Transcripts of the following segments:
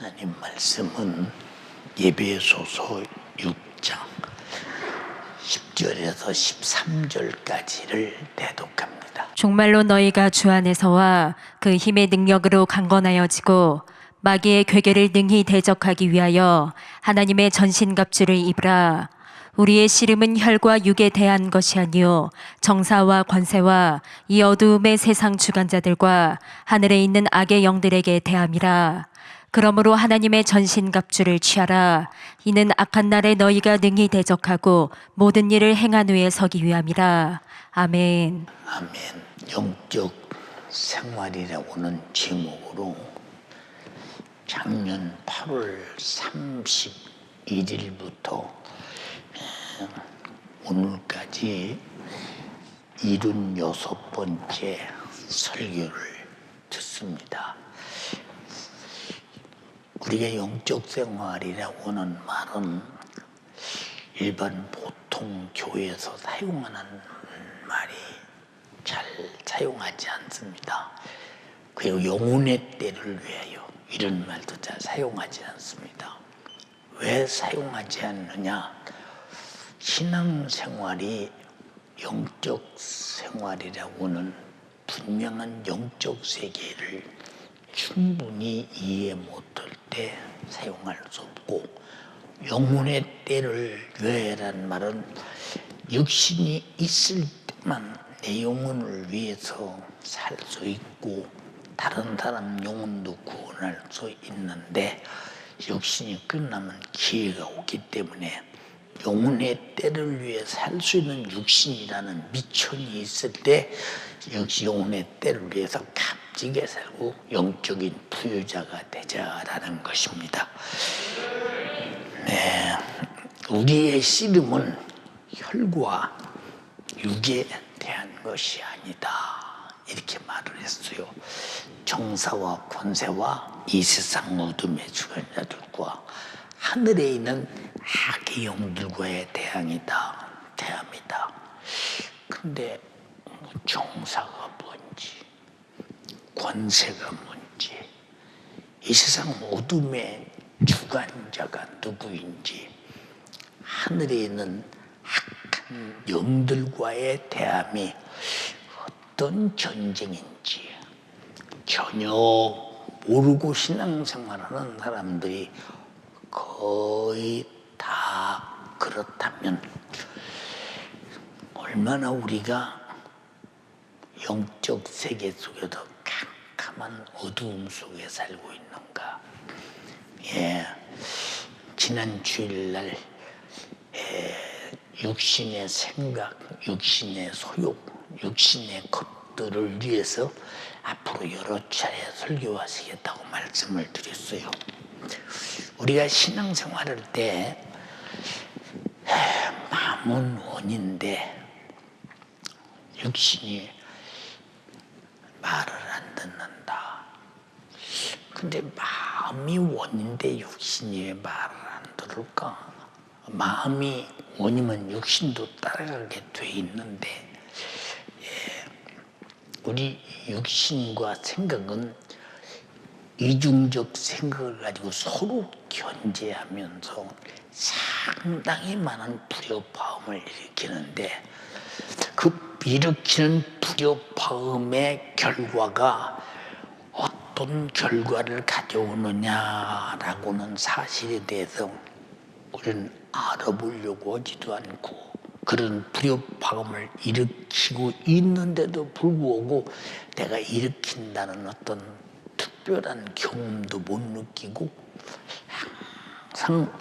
하나님 말씀은 예배소서 6장 10절에서 13절까지를 대독합니다. 정말로 너희가 주 안에서와 그 힘의 능력으로 강건하여지고 마귀의 괴계를 능히 대적하기 위하여 하나님의 전신갑주를 입으라. 우리의 씨름은 혈과 육에 대한 것이 아니요 정사와 권세와 이 어두움의 세상 주관자들과 하늘에 있는 악의 영들에게 대함이라. 그러므로 하나님의 전신갑주를 취하라. 이는 악한 날에 너희가 능히 대적하고 모든 일을 행한 후에 서기 위함이라. 아멘. 아멘. 영적 생활이라고는 제목으로 작년 8월 31일부터 오늘까지 76번째 설교를 듣습니다. 우리가 영적 생활이라고 하는 말은 일반 보통 교회에서 사용하는 말이 잘 사용하지 않습니다. 그리고 영혼의 때를 위하여 이런 말도 잘 사용하지 않습니다. 왜 사용하지 않느냐? 신앙생활이 영적 생활이라고는 분명한 영적 세계를 충분히 이해 못할 때 사용할 수 없고, 영혼의 때를 위하여라는 말은 육신이 있을 때만 내 영혼을 위해서 살 수 있고 다른 사람 영혼도 구원할 수 있는데, 육신이 끝나면 기회가 오기 때문에 영혼의 때를 위해 살 수 있는 육신이라는 미천이 있을 때 역시 영혼의 때를 위해서 값지게 살고 영적인 부유자가 되자라는 것입니다. 네, 우리의 씨름은 혈과 육에 대한 것이 아니다, 이렇게 말을 했어요. 정사와 권세와 이 세상 어둠의 주관자들과 하늘에 있는 악의 영들과의 대항이다, 대함이다. 근데 정사가 뭔지, 권세가 뭔지, 이 세상 어둠의 주관자가 누구인지, 하늘에 있는 악한 영들과의 대함이 어떤 전쟁인지 전혀 모르고 신앙생활하는 사람들이 거의 다 그렇다면 얼마나 우리가 영적 세계 속에도 캄캄한 어두움 속에 살고 있는가. 지난 주일날 육신의 생각, 육신의 소욕, 육신의 것들을 위해서 앞으로 여러 차례 설교하시겠다고 말씀을 드렸어요. 우리가 신앙생활할 때 마음은 원인데 육신이 말을 안 듣는다. 근데 마음이 원인데 육신이 왜 말을 안 들을까? 마음이 원이면 육신도 따라가게 돼 있는데, 우리 육신과 생각은 이중적 생각을 가지고 서로 견제하면서 상당히 많은 불협화음을 일으키는데, 그 일으키는 불협화음의 결과가 어떤 결과를 가져오느냐라고는 사실에 대해서 우리는 알아보려고 하지도 않고, 그런 불협화음을 일으키고 있는데도 불구하고 내가 일으킨다는 어떤 특별한 경험도 못 느끼고 항상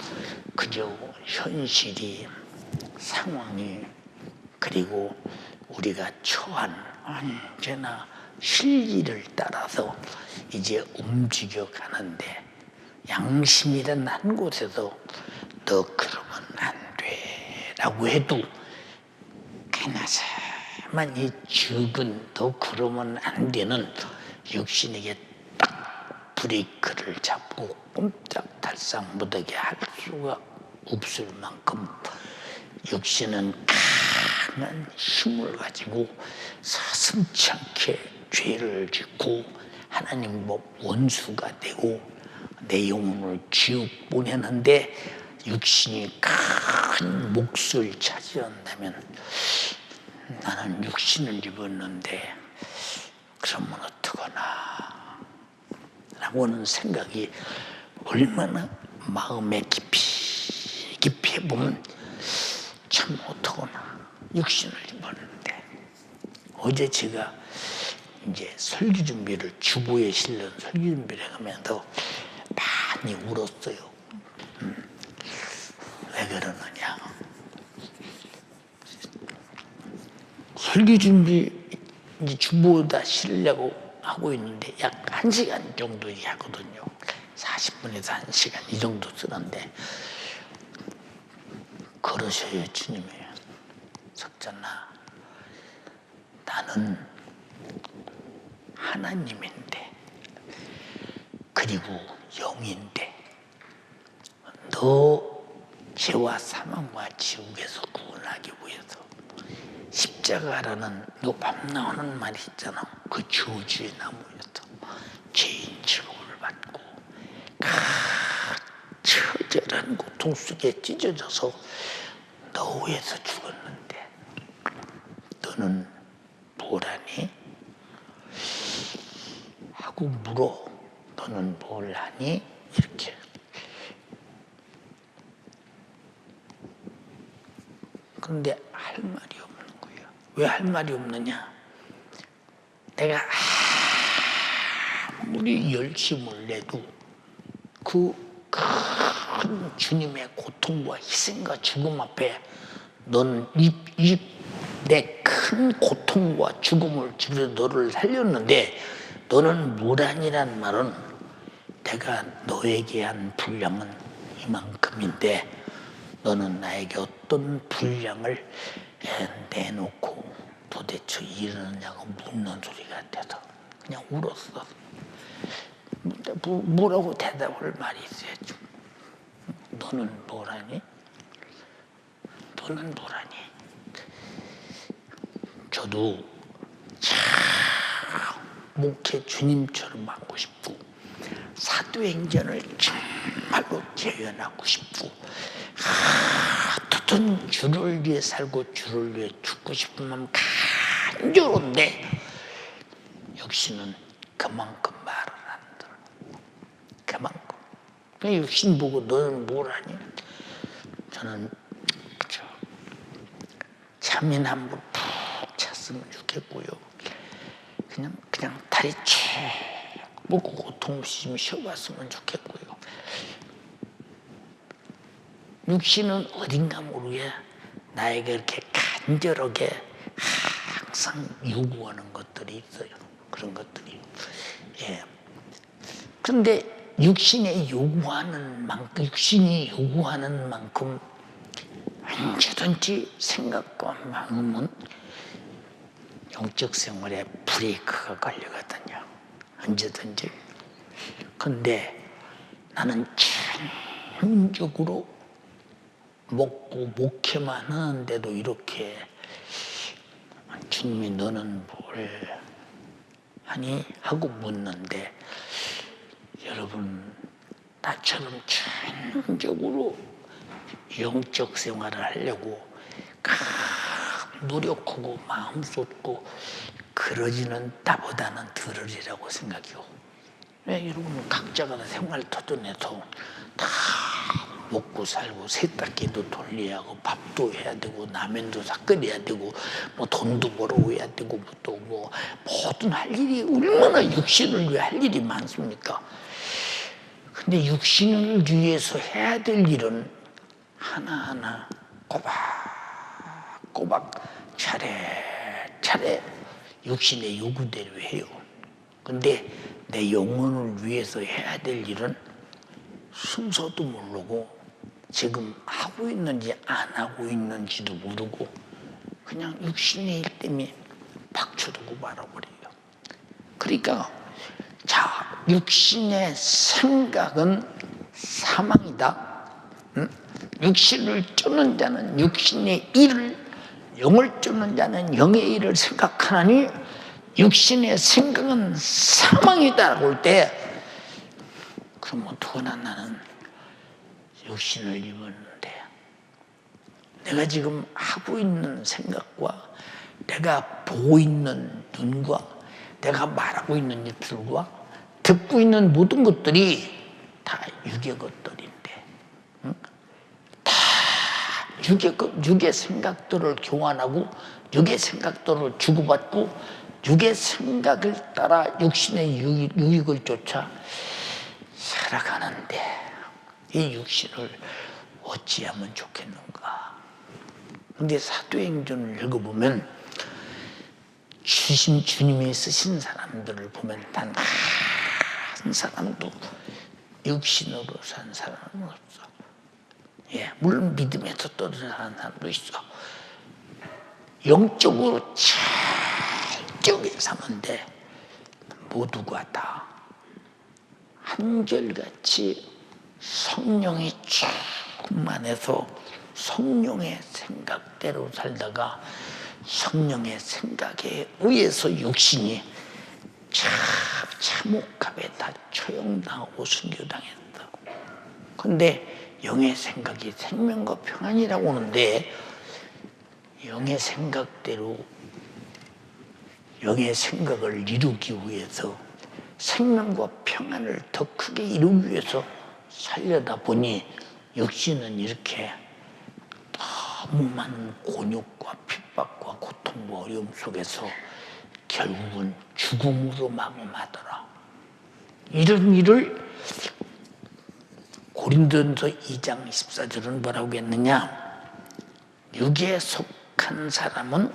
그저 현실이, 상황이, 그리고 우리가 처한 언제나 실리를 따라서 이제 움직여 가는데, 양심이란 한 곳에서 너 그러면 안 돼 라고 해도 가나사만 이 적은 너 그러면 안 되는 육신에게 딱 브레이크를 잡고 꼼짝달싹 못하게 할 수가 없을 만큼 육신은 강한 힘을 가지고 사슴치 않게 죄를 짓고 하나님 원수가 되고 내 영혼을 지옥 보내는데 육신이 큰 몫을 차지한다면 나는 육신을 입었는데 그러면 어떡하나 라고는 생각이 얼마나 마음에 깊이 해보면 참 어떡하나 육신을 입었는데. 어제 제가 이제 설교 준비를 주보에 실는 설교 준비를 하면서 많이 울었어요. 왜 그러느냐. 설교 준비 이제 주보에다 실려고 하고 있는데 약 1시간 정도 하거든요. 40분에서 1시간 이 정도 쓰는데 그러셔요. 주님이 석전아, 나는 하나님인데 그리고 영인데 너 죄와 사망과 지옥에서 구원하기 위해서 십자가라는 너 밤나오는 말이 있잖아. 그 저주의 나무에서 죄인 취급을 받고 처절한 고통 속에 찢어져서 너 위해서 죽었는데 너는 뭐라니? 하고 물어. 너는 뭘 하니? 이렇게. 그런데 할 말이 없는 거예요. 왜 할 말이 없느냐? 내가 아무리 열심을 내도 그 큰 주님의 고통과 희생과 죽음 앞에 너는 내 큰 고통과 죽음을 지면서 너를 살렸는데 너는 무란이란 말은 내가 너에게 한 분량은 이만큼인데 너는 나에게 어떤 분량을 내놓고 도대체 이러느냐고 묻는 소리 같아서 그냥 울었어. 뭐라고 대답할 말이 있어야죠. 너는 뭐라니? 너는 뭐라니? 저도 참 목회 주님처럼 하고 싶고 사도행전을 정말로 재현하고 싶고 어떻든 주를 위해 살고 주를 위해 죽고 싶은 마음 간절한데 육신은 그만큼 말을 안 들어. 그만큼. 그냥 육신 보고 너는 뭘 하니? 저는 잠인 한번 푹 잤으면 좋겠고요. 그냥 다리 쭉 뻗고 고통 없이 좀 쉬어봤으면 좋겠고요. 육신은 어딘가 모르게 나에게 이렇게 간절하게 항상 요구하는 것들이 있어요. 그런 것들이. 예. 그런데 육신이 요구하는 만큼 언제든지 생각과 마음은 영적 생활에 브레이크가 걸리거든요. 언제든지. 근데 나는 전적으로 먹고 목회만 하는데도 이렇게 주님이 너는 뭘 하니? 하고 묻는데 여러분 나처럼 전적으로 영적 생활을 하려고 노력하고 마음 쏟고 그러지는 나보다는 덜으리라고 생각해요. 왜 여러분 각자가 생활 터전에서 다 먹고 살고 세탁기도 돌려야 하고 밥도 해야 되고 라면도 끓여야 되고 뭐 돈도 벌어야 되고 또 뭐 모든 할 일이 얼마나 육신을 위해 할 일이 많습니까? 근데 육신을 위해서 해야 될 일은 하나하나 꼬박꼬박 차례차례 육신의 요구대로 해요. 근데 내 영혼을 위해서 해야 될 일은 순서도 모르고 지금 하고 있는지 안 하고 있는지도 모르고 그냥 육신의 일 때문에 박쳐두고 말아버려요. 그러니까 자, 육신의 생각은 사망이다. 육신을 쫓는 자는 육신의 일을, 영을 쫓는 자는 영의 일을 생각하니 육신의 생각은 사망이다라고 할 때 그럼 어떡하나 나는 육신을 입었는데 내가 지금 하고 있는 생각과 내가 보고 있는 눈과 내가 말하고 있는 입술과 듣고 있는 모든 것들이 다 육의 것들인데 다 육의 생각들을 교환하고 육의 생각들을 주고받고 육의 생각을 따라 육신의 유익을 쫓아 살아가는데 이 육신을 어찌하면 좋겠는가. 근데 사도행전을 읽어보면 주님이 쓰신 사람들을 보면 단 한 사람도 육신으로 산 사람은 없어. 예, 물론 믿음에서 떨어진 사람도 있어. 영적으로 철저하게 사는데 모두가 다 한결같이 성령이 충만해서 성령의 생각대로 살다가 성령의 생각에 의해서 육신이 참혹하게 다 처형당하고 순교당했다고. 그런데 영의 생각이 생명과 평안이라고 하는데 영의 생각대로 영의 생각을 이루기 위해서 생명과 평안을 더 크게 이루기 위해서 살려다 보니 육신은 이렇게 너무 많은 곤욕과 핍박과 고통과 어려움 속에서 결국은 죽음으로 마감하더라. 이런 일을 고린도전서 2장 14절은 뭐라고 했느냐? 육에 속한 사람은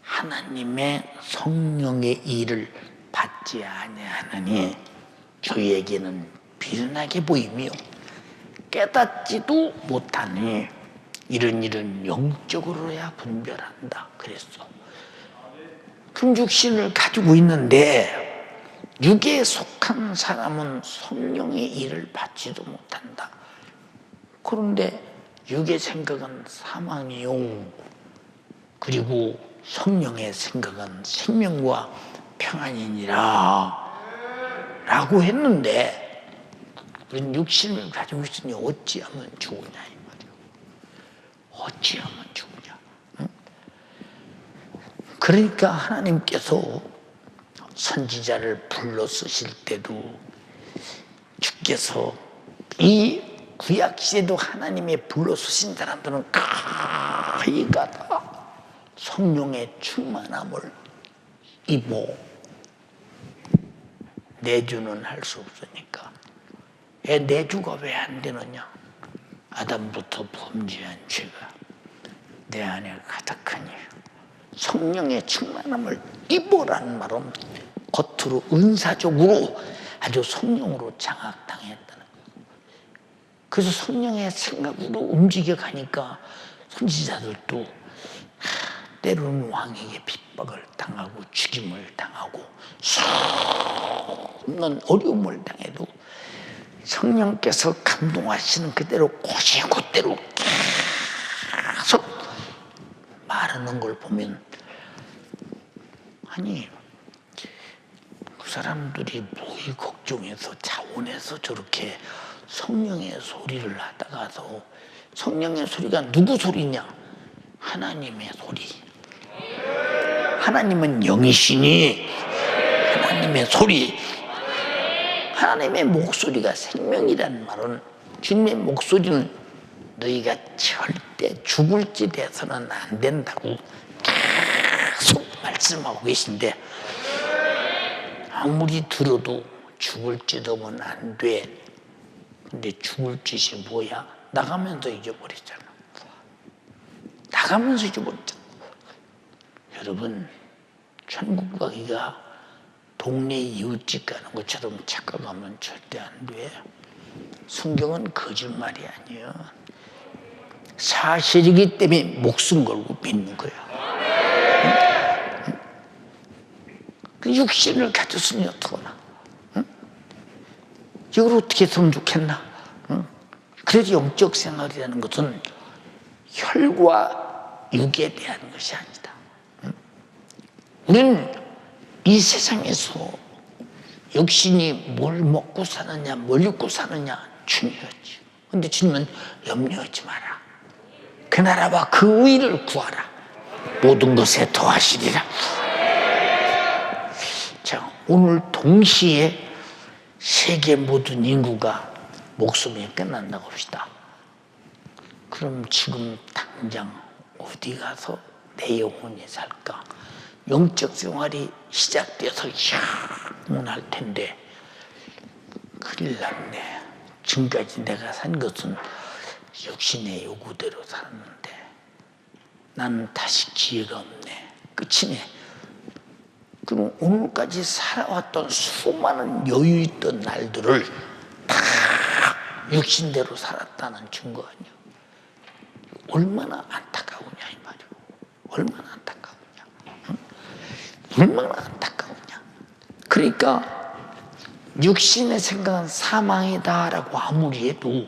하나님의 성령의 일을 받지 아니하나니 저희에게는 비련하게 보이며 깨닫지도 못하니 이런 일은 영적으로야 분별한다 그랬어. 그럼 육신을 가지고 있는데 육에 속한 사람은 성령의 일을 받지도 못한다. 그런데 육의 생각은 사망이요 그리고 성령의 생각은 생명과 평안이니라 라고 했는데 우리는 육신을 가지고 있으니 어찌하면 죽으냐 이 말이에요. 어찌하면 죽으냐. 응? 그러니까 하나님께서 선지자를 불러 쓰실 때도 주께서 이 구약 시대도 하나님의 불러 쓰신 사람들은 거의가 다 성령의 충만함을 입어 내주는 할 수 없으니까. 내주가 왜 안 되느냐? 아담부터 범죄한 죄가 내 안에 가득하니 성령의 충만함을 입어라는 말은 겉으로 은사적으로 아주 성령으로 장악당했다는 거예요. 그래서 성령의 생각으로 움직여 가니까 선지자들도 때로는 왕에게 핍박을 당하고 죽임을 당하고 수없는 어려움을 당해도 성령께서 감동하시는 그대로 곧대로 계속 말하는 걸 보면 아니 그 사람들이 뭐이 걱정해서 자원해서 저렇게 성령의 소리를 하다가도 성령의 소리가 누구 소리냐? 하나님의 소리. 하나님은 영이시니 하나님의 소리. 하나님의 목소리가 생명이라는 말은 주님의 목소리는 너희가 절대 죽을지 돼서는 안 된다고 계속 말씀하고 계신데 아무리 들어도 죽을 짓하면 안 돼. 근데 죽을 짓이 뭐야? 나가면서 잊어버렸잖아. 나가면서 잊어버렸잖아. 여러분 천국 가기가 동네 이웃집 가는 것처럼 착각하면 절대 안 돼. 성경은 거짓말이 아니에요. 사실이기 때문에 목숨 걸고 믿는 거야. 응? 그 육신을 가졌으니 어떡하나. 응? 이걸 어떻게 했으면 좋겠나. 응? 그래서 영적 생활이라는 것은 혈과 육에 대한 것이 아니다. 응? 우리는 이 세상에서 육신이 뭘 먹고 사느냐, 뭘 입고 사느냐 중요하지. 근데 주님은 염려하지 마라. 그 나라와 그 의를 구하라. 모든 것에 더하시리라. 자, 오늘 동시에 세계 모든 인구가 목숨이 끝난다고 합시다. 그럼 지금 당장 어디 가서 내 영혼이 살까? 영적 생활이 시작돼서 영원할 텐데 큰일 났네. 지금까지 내가 산 것은 육신의 요구대로 살았는데 나는 다시 기회가 없네. 끝이네. 그럼 오늘까지 살아왔던 수많은 여유 있던 날들을 다 육신대로 살았다는 증거 아니야. 얼마나 안타까우냐 이 말이야. 얼마나 안타까우냐. 응? 얼마나 안타까우냐. 그러니까 육신의 생각은 사망이다라고 아무리 해도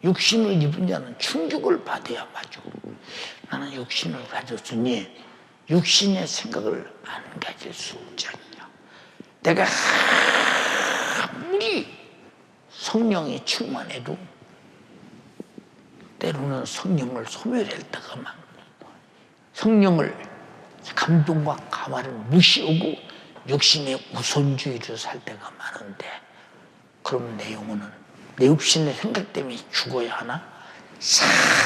육신을 입은 자는 충격을 받아야 마죠. 나는 육신을 가졌으니 육신의 생각을 안 가질 수 없지 않냐. 내가 아무리 성령이 충만해도 때로는 성령을 소멸했다가 막 성령을 감동과 감화를 무시하고 육신의 우선주의로 살 때가 많은데 그럼 내 영혼은 내 육신의 생각 때문에 죽어야 하나? 상당한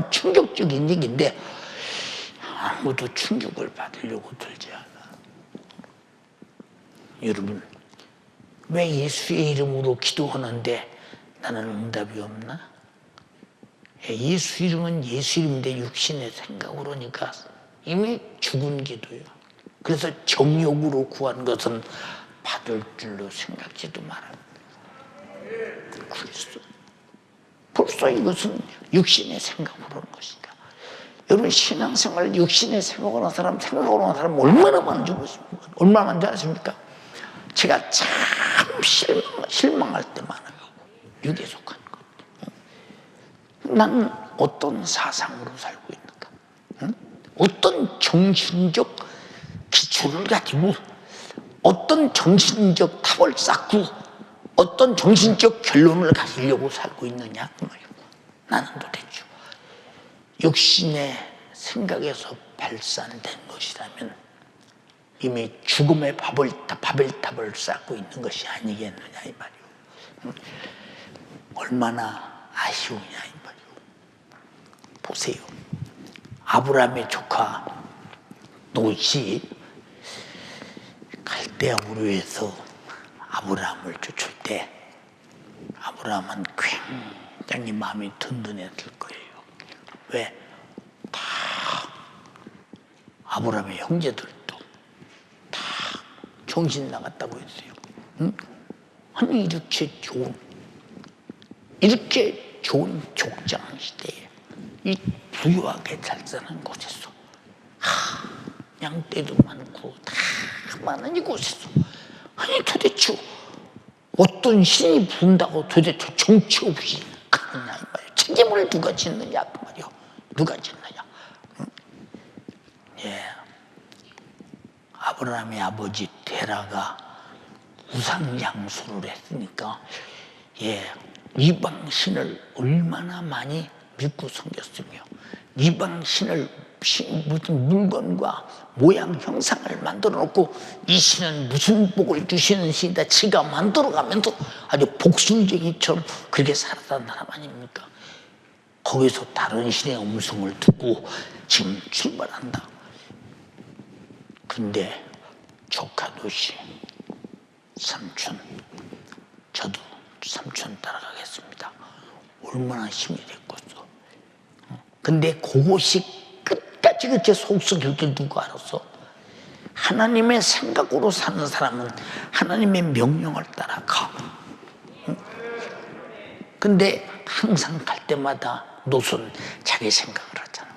충격적인 얘기인데 아무도 충격을 받으려고 들지 않아. 여러분, 왜 예수의 이름으로 기도하는데 나는 응답이 없나? 예수 이름은 예수 이름인데 육신의 생각으로니까 이미 죽은 기도예요. 그래서 정욕으로 구한 것은 받을 줄로 생각지도 말아요. 그래서 벌써 이것은 육신의 생각으로 하는 것인가. 여러분 신앙생활 육신의 생각으로 하는 사람, 생각으로 하는 사람 얼마나 많은지 모르십니까? 얼마나 많은지 아십니까? 제가 참 실망할 때 많아요. 육에 속한 것. 나는 어떤 사상으로 살고 있는가? 응? 어떤 정신적 기초를 가지고 어떤 정신적 탑을 쌓고 어떤 정신적 결론을 가지려고 살고 있느냐 그 말이에요. 나는 도대체 육신의 생각에서 발산된 것이라면 이미 죽음의 바벨탑을 쌓고 있는 것이 아니겠느냐 이 말이에요. 얼마나 아쉬우냐 이 말이에요. 보세요. 아브라함의 조카 롯이 갈대아 우르에서 아브라함을 쫓을 때 아브라함은 굉장히 마음이 든든했을 거예요. 왜? 다 아브라함의 형제들도 다 정신 나갔다고 했어요. 응? 아니 이렇게 좋은 족장 시대에 이 부유하게 잘 사는 곳에서 양떼도 많고 다 많은 이곳에서 아니 도대체 어떤 신이 부른다고 도대체 정치 없이 가느냐 이 말이에요. 책임을 누가 짓느냐 그 말이에요. 누가 짓느냐. 응? 예. 아브라함의 아버지 테라가 우상 양수를 했으니까 예. 이방 신을 얼마나 많이 믿고 섬겼으며 이방 신을 무슨 물건과 모양 형상을 만들어 놓고 이 신은 무슨 복을 주시는 신이다 지가 만들어 가면서 아주 복순쟁이처럼 그렇게 살았다는 사람 아닙니까? 거기서 다른 신의 음성을 듣고 지금 출발한다. 근데 조카 롯이 삼촌 저도 삼촌 따라가겠습니다. 얼마나 힘이 됐겠어. 근데 그것이 끝까지 그렇게 속썩일 줄 누가 알았어? 하나님의 생각으로 사는 사람은 하나님의 명령을 따라가. 근데 항상 갈 때마다 롯은 자기 생각을 하잖아.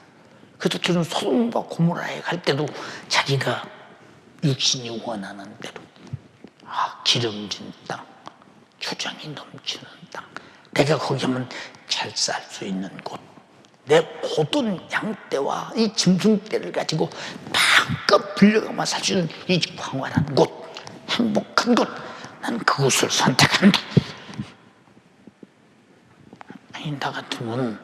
그래서 저는 소돔과 고모라에 갈 때도 자기가 육신이 원하는 대로 기름진 땅, 초장이 넘치는 땅, 내가 거기 하면 잘 살 수 있는 곳, 내 모든 양떼와 이 짐승떼를 가지고 마음껏 불려가만 살 수 있는 이 광활한 곳, 행복한 곳, 난 그곳을 선택한다. 아니, 나 같으면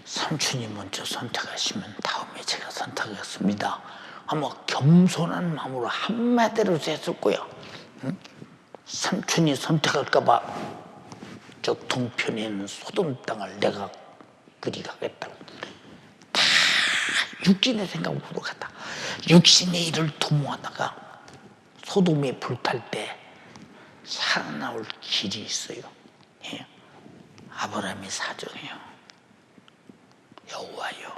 삼촌이 먼저 선택하시면 다음에 제가 선택하겠습니다. 아마 겸손한 마음으로 한마디로 했을 거야. 응? 삼촌이 선택할까봐 저 동편에 있는 소돔 땅을 내가 그리 가겠다고. 다 육신의 생각으로 갔다. 육신의 일을 도모하다가 소돔이 불탈 때 살아나올 길이 있어요. 예. 아브라함이 사정해요. 여호와여,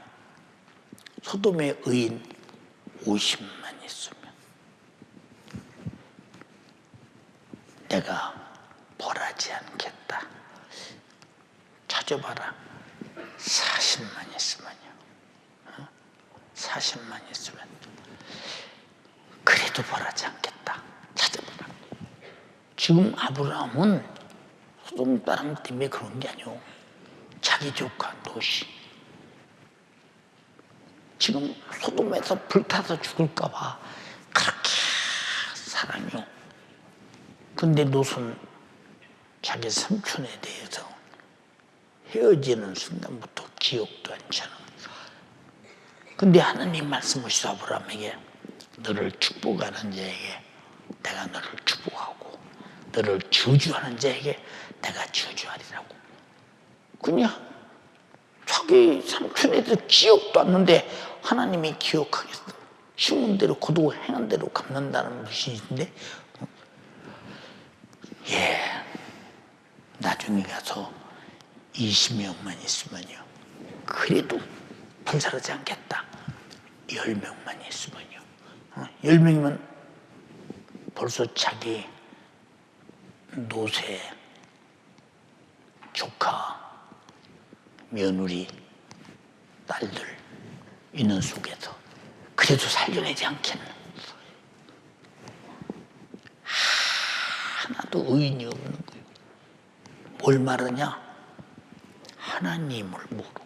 소돔의 의인 50만 있으면 내가 벌하지 않겠다. 찾아봐라. 40만 있으면요. 40만 있으면 그래도 벌하지 않겠다. 찾아봐라. 지금 아브라함은 소돔 사람 때문에 그런 게 아니오. 자기 조카 롯이 지금 소돔에서 불타서 죽을까 봐 그렇게 사랑해요. 근데 롯은 자기 삼촌에 대해서 헤어지는 순간부터 기억도 않잖아. 근데 하나님 말씀하시죠. 아브라함에게 너를 축복하는 자에게 내가 너를 축복하고 너를 저주하는 자에게 내가 저주하리라고. 그냥 자기 삼촌에 대해서 기억도 않는데 하나님이 기억하겠어. 심은 대로 거두고 행한 대로 갚는다는 것인데, 예, 나중에 가서 20명만 있으면요, 그래도 불사르지 않겠다. 10명만 있으면요, 10명이면 벌써 자기 노새, 조카, 며느리, 딸들 있는 속에서 그래도 살려내지 않겠나. 하나도 의인이 없는 거예요. 뭘 말하냐? 하나님을 모르고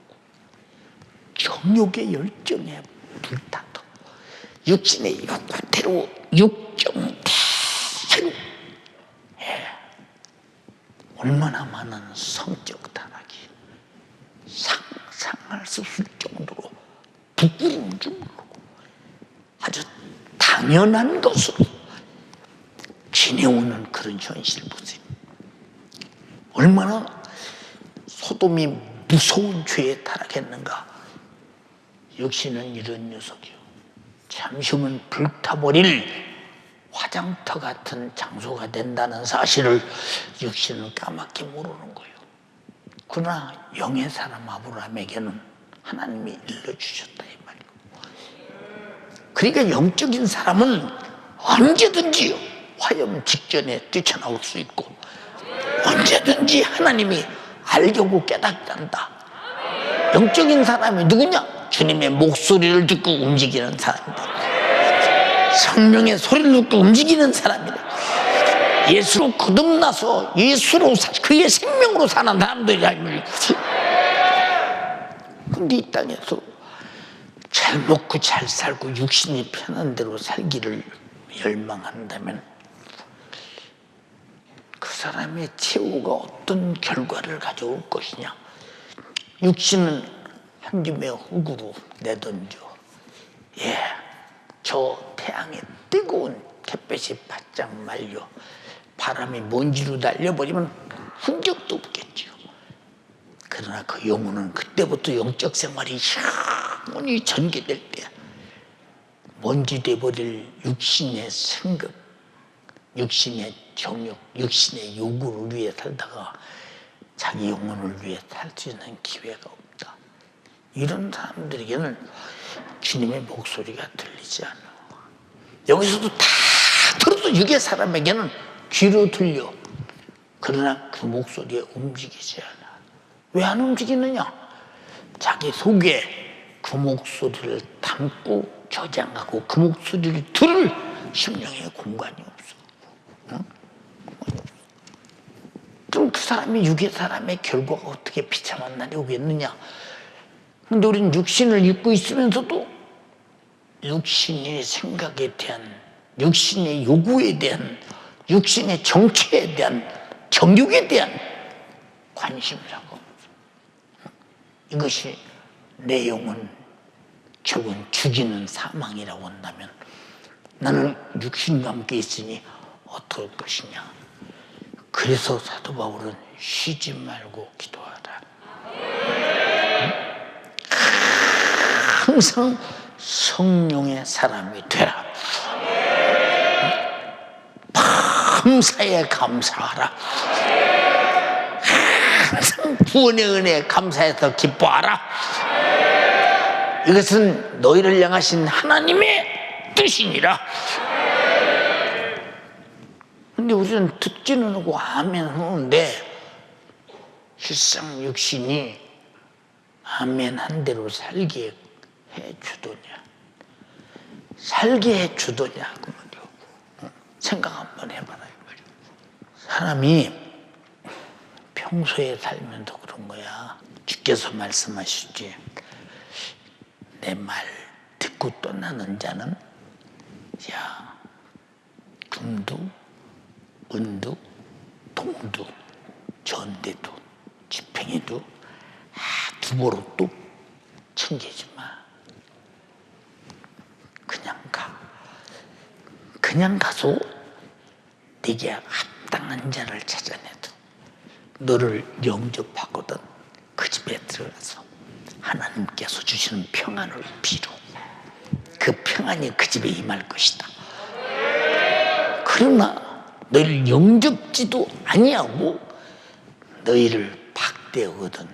정욕의 열정에 불타도 육신의 욕구대로 육정대로, 예, 얼마나 많은 성적 타락이 상상할 수 없을 정도로 부끄러운 줄 모르고 아주 당연한 것으로 지내오는 그런 현실을 보세요. 얼마나 소돔이 무서운 죄에 타락했는가. 역시는 이런 녀석이요, 잠시 후면 불타버릴 화장터 같은 장소가 된다는 사실을 역시는 까맣게 모르는 거예요. 그러나 영의 사람 아브라함에게는 하나님이 일러주셨다 이 말이에요. 그러니까 영적인 사람은 언제든지 화염 직전에 뛰쳐나올 수 있고 언제든지 하나님이 알려고 깨닫게 한다. 영적인 사람이 누구냐? 주님의 목소리를 듣고 움직이는 사람이다. 성령의 소리를 듣고 움직이는 사람이다. 예수로 거듭나서 예수로 그의 생명으로 사는 사람들이라 이 말이에요. 근데 이 땅에서 잘 먹고 잘 살고 육신이 편한 대로 살기를 열망한다면 그 사람의 최후가 어떤 결과를 가져올 것이냐. 육신은 한 줌의 흙으로 내던져, 예, 저 태양의 뜨거운 햇볕이 바짝 말려 바람이 먼지로 날려버리면 흔적도 없겠죠. 그러나 그 영혼은 그때부터 영적 생활이 영원히 전개될 때 먼지 돼버릴 육신의 생각, 육신의 정욕, 육신의 요구를 위해 살다가 자기 영혼을 위해 살 수 있는 기회가 없다. 이런 사람들에게는 주님의 목소리가 들리지 않아. 여기서도 다 들어도 육의 사람에게는 귀로 들려. 그러나 그 목소리에 움직이지 않아. 왜 안 움직이느냐? 자기 속에 그 목소리를 담고 저장하고 그 목소리를 들을 심령의 공간이 없어. 응? 그럼 그 사람이 육의 사람의 결과가 어떻게 비참한 날이 오겠느냐? 근데 우리는 육신을 입고 있으면서도 육신의 생각에 대한, 육신의 요구에 대한 육신의 정체에 대한, 정욕에 대한 관심이라고. 이것이 내 영혼 결국은 죽이는 사망이라고 한다면 나는 육신과 함께 있으니 어떨 것이냐. 그래서 사도 바울은 쉬지 말고 기도하라. 항상 성령의 사람이 되라. 감사에 감사하라. 항상 구원의 은혜에 감사해서 기뻐하라. 이것은 너희를 향하신 하나님의 뜻이니라. 근데 우리는 듣지는 않고 아멘 하는데 실상 육신이 아멘 한 대로 살게 해주더냐, 살게 해주더냐 그 말이오. 생각 한번 해봐라 이 말이오. 사람이 평소에 살면서 그런 거야. 주께서 말씀하시지, 내 말 듣고 떠나는 자는 야 금도 은도 동도 전대도 지팽이도 두보로도 챙기지 마. 그냥 가. 그냥 가서 네게 합당한 자를 찾아내도 너를 영접하거든 그 집에 들어가서 하나님께서 주시는 평안을 빌어. 그 평안이 그 집에 임할 것이다. 그러나 너희를 영접지도 아니하고 너희를 박대하거든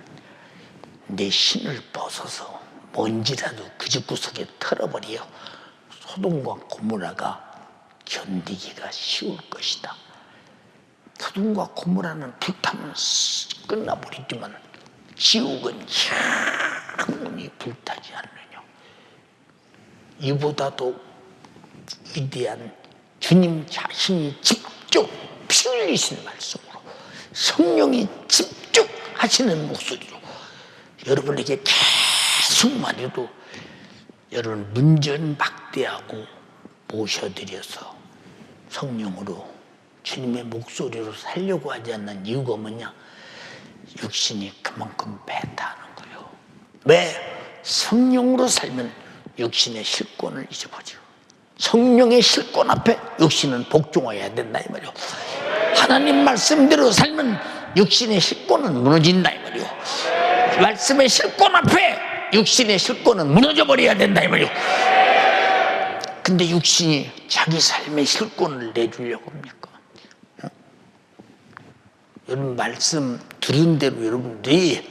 내 신을 벗어서 먼지라도 그 집 구석에 털어버려 소돔과 고모라가 견디기가 쉬울 것이다. 소돔과 고모라는 불타면 끝나버리지만 지옥은 영원히 불타지 않느냐. 이보다도 위대한 주님 자신이 직접 피 흘리신 말씀으로 성령이 직접 하시는 목소리로 여러분에게 계속 말해도 여러분 문전박대하고 모셔드려서 성령으로 주님의 목소리로 살려고 하지 않는 이유가 뭐냐? 육신이 그만큼 배타하는 거예요. 왜? 성령으로 살면 육신의 실권을 잊어버려. 성령의 실권 앞에 육신은 복종해야 된다 이 말이요. 하나님 말씀대로 살면 육신의 실권은 무너진다 이 말이요. 말씀의 실권 앞에 육신의 실권은 무너져 버려야 된다 이 말이요. 근데 육신이 자기 삶의 실권을 내주려고 합니까? 여러분 말씀 들은 대로 여러분들이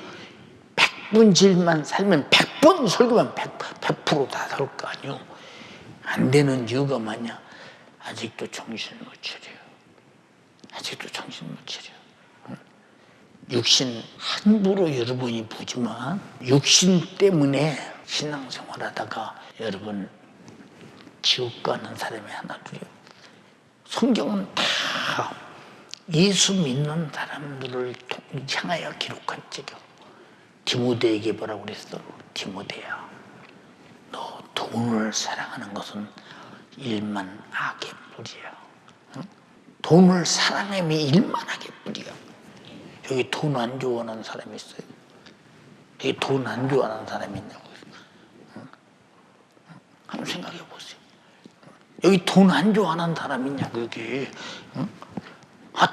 100분질만 살면 100번 설교만 100% 다 살 거 아니요. 안 되는 이유가 뭐냐? 아직도 정신을 못 차려요. 아직도 정신을 못 차려요. 육신 함부로 여러분이 보지만 육신 때문에 신앙생활 하다가 여러분 지옥 가는 사람이 하나도요. 성경은 다 예수 믿는 사람들을 향하여 기록한 책이요. 디모데에게 뭐라고 그랬어? 디모데야, 너 돈을 사랑하는 것은 일만 악의 뿌리야. 응? 돈을 사랑함이 일만 악의 뿌리야. 여기 돈 안 좋아하는 사람이 있어요? 여기 돈 안 좋아하는 사람이 있냐고. 응? 한번 생각해 보세요. 여기 돈 안 좋아하는 사람이 있냐고 여기. 응?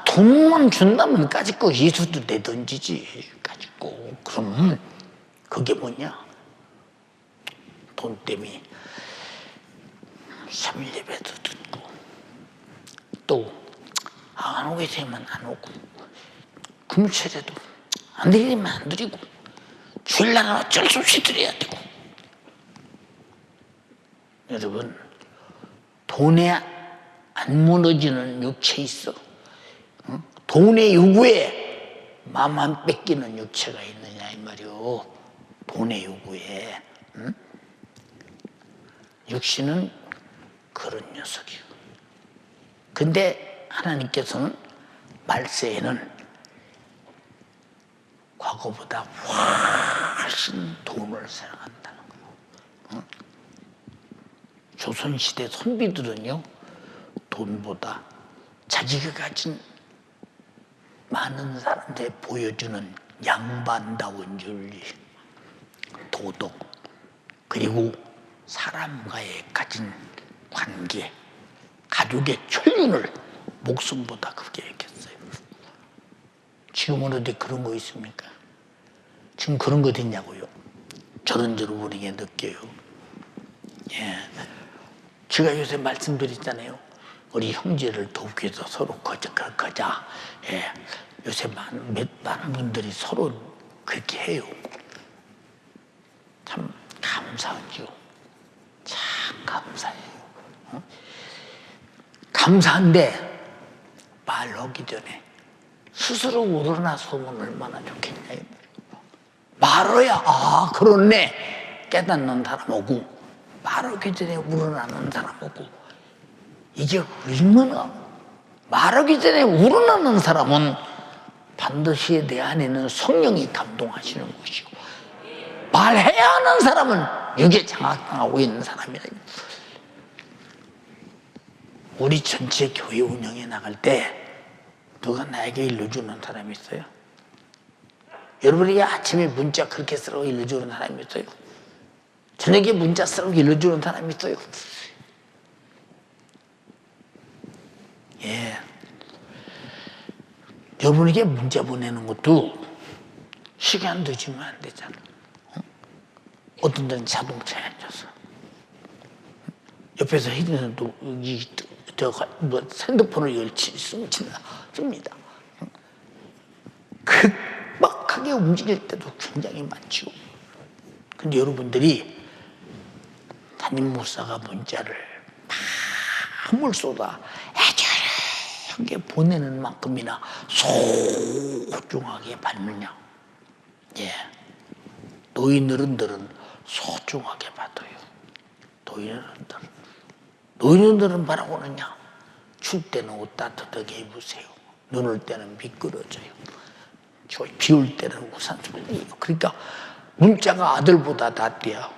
돈만 준다면 까짓거 예수도 내던지지. 까짓거. 그럼 그게 뭐냐? 돈 때문에 3일 예배도 듣고 또 안 오게 되면 안 오고 금요일에도 안 드리면 안 드리고 주일날은 어쩔 수 없이 드려야 되고. 여러분 돈에 안 무너지는 육체 있어. 응? 돈의 요구에 마음 안 뺏기는 육체가 있느냐 이 말이오. 돈의 요구에. 응? 육신은 그런 녀석이요. 근데 하나님께서는 말세에는 과거보다 훨씬 돈을 사랑한다는 거예요. 응? 조선시대 선비들은요 돈보다 자기가 가진 많은 사람들에 보여주는 양반다운 윤리, 도덕, 그리고 사람과의 가진 관계, 가족의 혈륜을 목숨보다 크게 여겼어요. 지금은 어디 그런 거 있습니까? 지금 그런 거 있냐고요? 저런 여러분에게 느껴요. 예. 제가 요새 말씀드렸잖아요. 우리 형제를 돕기 위해서 서로 거자. 예. 요새 많은 분들이 서로 그렇게 해요. 참 감사하죠. 참 감사해요. 감사한데 말하기 전에 스스로 우러나 서면 얼마나 좋겠냐. 말해야 그렇네 깨닫는 사람 오고, 말하기 전에 우러나는 사람 오고. 이게 얼마나, 말하기 전에 우러나는 사람은 반드시 내 안에는 성령이 감동하시는 것이고, 말해야 하는 사람은 육에 장악당하고 있는 사람이라. 우리 전체 교회 운영에 나갈 때 누가 나에게 일러주는 사람이 있어요? 여러분에게 아침에 문자 그렇게 쓰라고 일러주는 사람이 있어요? 저녁에 문자 쓰라고 일러주는 사람이 있어요? 예. 여러분에게 문자 보내는 것도 시간 늦으면 안 되잖아. 어떤 데는 자동차에 앉아서 옆에서 헤드도 핸드폰을 씁니다. 급박하게 움직일 때도 굉장히 많죠. 근데 여러분들이 담임 목사가 문자를 밤을 쏟아 애절하게 보내는 만큼이나 소중하게 받느냐. 예. 노인어른들은 소중하게 받아요. 노인어른들은 바라보느냐. 출 때는 옷 따뜻하게 입으세요. 눈 올 때는 미끄러져요. 비 올 때는 우산 쏘세요. 그러니까 문자가 아들보다 낫대요.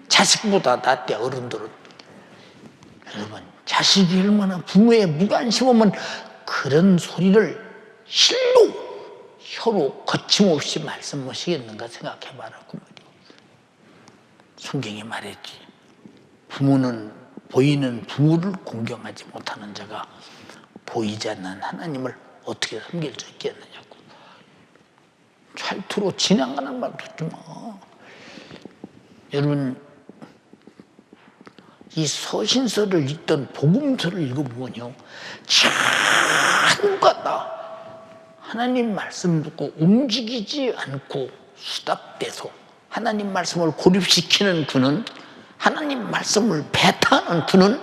자식보다 낫대요. 어른들은. 여러분, 자식이 얼마나 부모의 무관심하면 그런 소리를 혀로 거침없이 말씀하시겠는가 생각해봐라고 말이요. 성경이 말했지. 부모는 보이는 부모를 공경하지 못하는 자가 보이지 않는 하나님을 어떻게 섬길 수 있겠느냐고. 찰투로 지나가는 말 듣지 마. 여러분, 이 서신서를 읽던 복음서를 읽어보면요, 찬가다 하나님 말씀 듣고 움직이지 않고 수답돼서 하나님 말씀을 고립시키는 그는, 하나님 말씀을 배타하는 그는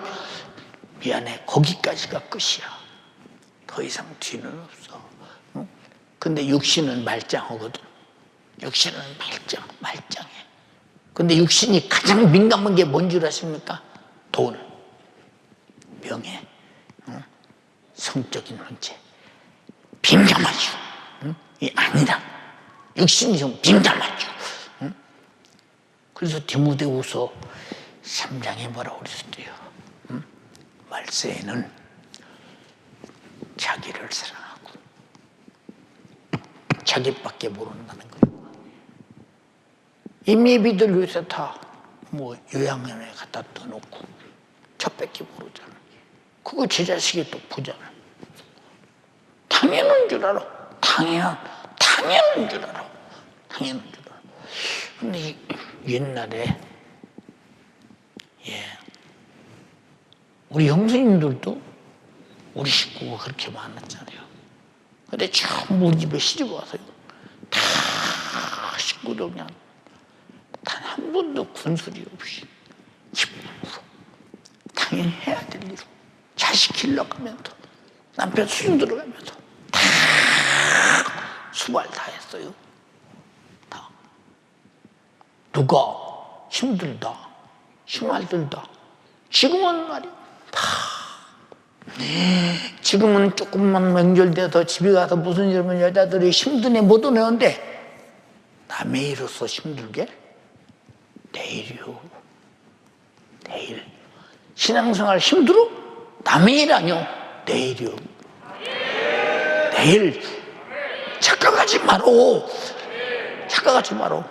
미안해, 거기까지가 끝이야. 더 이상 뒤는 없어. 근데 육신은 말짱하거든. 육신은 말짱해. 근데 육신이 가장 민감한 게 뭔 줄 아십니까? 돈, 명예, 성적인 문제. 민감하죠. 이 아니라 육신이 좀 민감하죠. 그래서 디모데후서 3장에 뭐라고 그랬어요? 말세에는 자기를 사랑하고 자기밖에 모른다는 거예요. 임예비들 요새 다 요양원에 갖다 떠놓고 저밖에 모르잖아. 그거 제 자식이 또 부자라. 당연한 줄 알아. 당연한 줄 알아. 근데 옛날에 우리 형수님들도 우리 식구가 그렇게 많았잖아요. 근데 전부 우리 집에 시집 와서요. 다 식구들 그냥 단 한 번도 군소리 없이 기쁨으로 당연히 해야 될 일로 자식 길러가면서 남편 수준 들어가면서 다 수발 다 했어요. 다. 누가 힘들다, 힘들다. 지금은 말이야. 지금은 조금만 명절돼서 집에 가서 무슨 일이면 여자들이 힘든 애 못 오는데 남의 일로서 힘들게? 내일이요. 내일. 신앙생활 힘들어? 남의 일 아니요. 내일이요. 내일. 착각하지 마로. 착각하지 마로.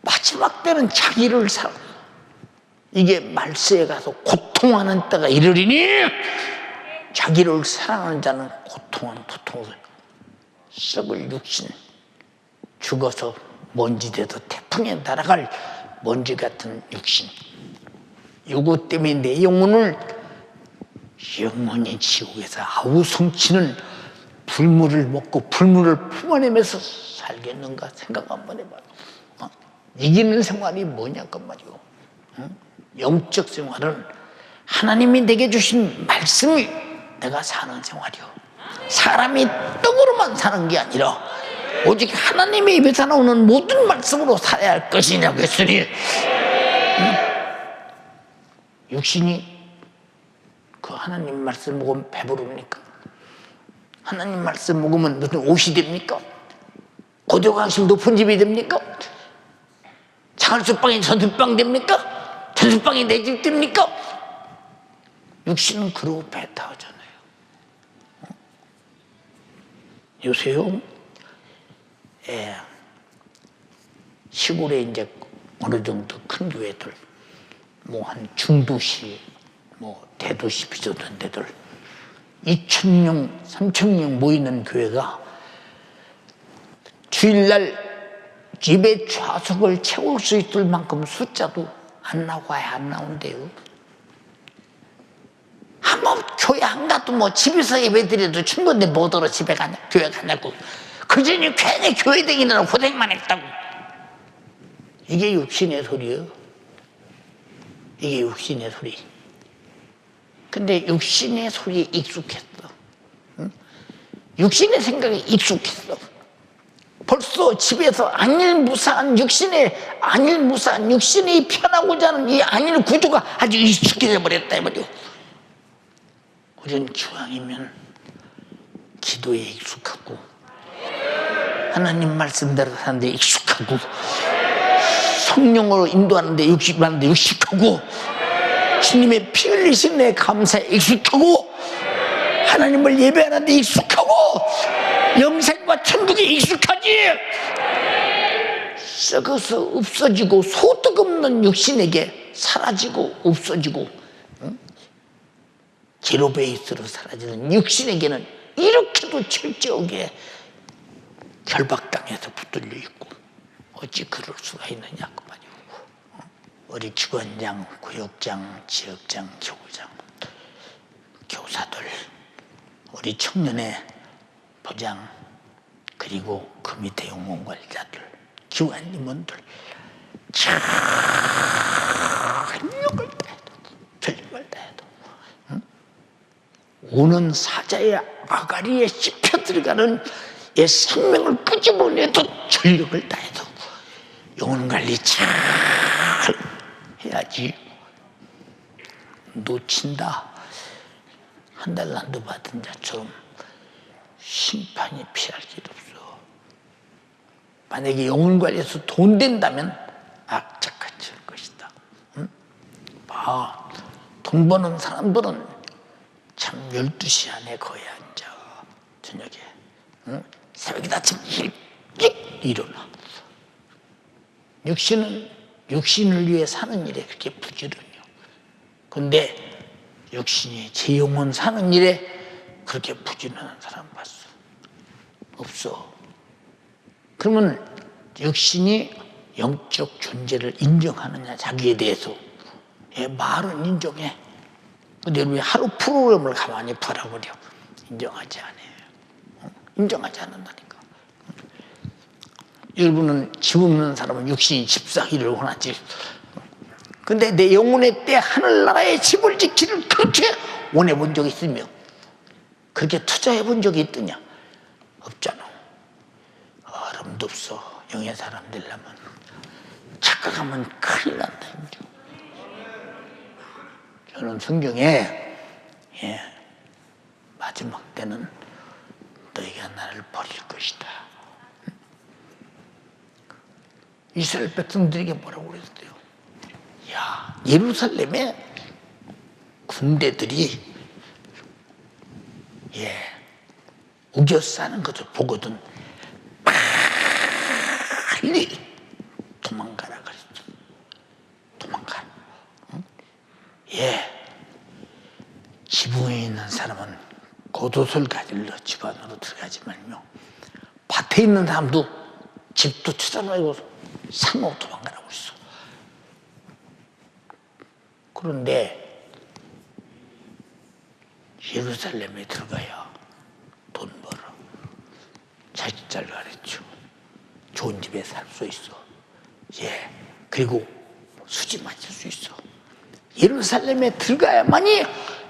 마지막 때는 자기를 살아. 이게 말세에 가서 고통하는 때가 이르리니 자기를 사랑하는 자는 고통을 썩을 육신, 죽어서 먼지 돼서 태풍에 날아갈 먼지 같은 육신, 이것 때문에 내 영혼을 영원히 지옥에서 아우성치는 불물을 먹고 불물을 품어내면서 살겠는가 생각 한번 해봐요. 이기는 생활이 뭐냐고 말이오. 영적 생활은 하나님이 내게 주신 말씀이 내가 사는 생활이요. 사람이 떡으로만 사는 게 아니라 오직 하나님의 입에서 나오는 모든 말씀으로 살아야 할 것이냐고 했으니 육신이 그 하나님 말씀 먹으면 배부릅니까? 하나님 말씀 먹으면 무슨 옷이 됩니까? 고대강심 높은 집이 됩니까? 자갈수빵이 전수빵 됩니까? 전수빵이 내 집 됩니까? 육신은 그러고 배 타오잖아요. 요새요, 시골에 이제 어느 정도 큰 교회들, 뭐 한 중도시, 뭐 대도시 비슷한 데들 2,000명, 3,000명 모이는 교회가 주일날 예배 좌석을 채울 수 있을 만큼 숫자도 안 나와야 안 나온대요. 한번 교회 안 가도 뭐 집에서 예배 드려도 충분히 뭐더러 집에 가냐, 교회 가냐고. 그전에 괜히 교회 다니느라 고생만 했다고. 이게 육신의 소리예요. 이게 육신의 소리. 근데 육신의 소리에 익숙했어. 응? 육신의 생각에 익숙했어. 벌써 집에서 안일무사한 육신의 편하고자 하는 이 안일 구조가 아주 익숙해져 버렸다 이 말이오. 우리는 기왕이면 기도에 익숙하고 하나님 말씀대로 사는데 익숙하고 성령으로 인도하는데 익숙하고 주님의 피 흘리신 내 감사에 익숙하고 하나님을 예배하는데 익숙하고 영생과 천국에 익숙하지. 썩어서 없어지고 소득 없는 육신에게 사라지고 없어지고 제로베이스로 사라지는 육신에게는 이렇게도 철저하게 결박당해서 붙들려 있고 어찌 그럴 수가 있느냐고 말이오. 우리 기관장, 구역장, 지역장, 교구장, 교사들, 우리 청년의 부장, 그리고 그 밑에 영혼관리자들, 기관 임원들 전력을 다해도 전력을 다해도 오는 사자의 아가리에 씹혀 들어가는 이 생명을 끄집어내도 전력을 다해도 영혼관리 잘 해야지. 놓친다 한 달 난도 받은 자처럼 심판이 피할 길 없어. 만약에 영혼관리에서 돈 된다면 악착같이 할 것이다. 응? 봐, 돈 버는 사람들은 참 12시 안에 거의 앉아. 저녁에 응? 새벽에 아침 일찍 일어나. 육신을 위해 사는 일에 그렇게 부지런해요. 근데 육신이 제 영혼 사는 일에 그렇게 부지런한 사람 봤어? 없어. 그러면 육신이 영적 존재를 인정하느냐, 자기에 대해서. 말은 인정해. 근데 우리 하루 프로그램을 가만히 바라보려. 인정하지 않아요. 인정하지 않는다니까. 여러분은 집 없는 사람은 육신이 집 사기를 원하지. 근데 내 영혼의 때 하늘나라의 집을 짓기를 그렇게 원해본 적이 있으며 그렇게 투자해본 적이 있더냐? 없잖아. 얼음도 없어. 영의 사람 되려면. 착각하면 큰일 난다. 저는 성경에 마지막 때는 너희가 나를 버릴 것이다. 이스라엘 백성들에게 뭐라고 그랬어요? 야, 예루살렘에 군대들이 우겨 싸는 것을 보거든 빨리 도망가라 그랬죠. 도망가. 응? 예. 지붕에 있는 사람은 겉옷을 가질러 집 안으로 들어가지 말며 밭에 있는 사람도 집도 쳐다보고 산으로 도망가라고 했어. 그런데 예루살렘에 들어가야 돈 벌어. 자식 잘 가르쳐. 좋은 집에 살 수 있어. 예. 그리고 수지 마실 수 있어. 예루살렘에 들어가야만이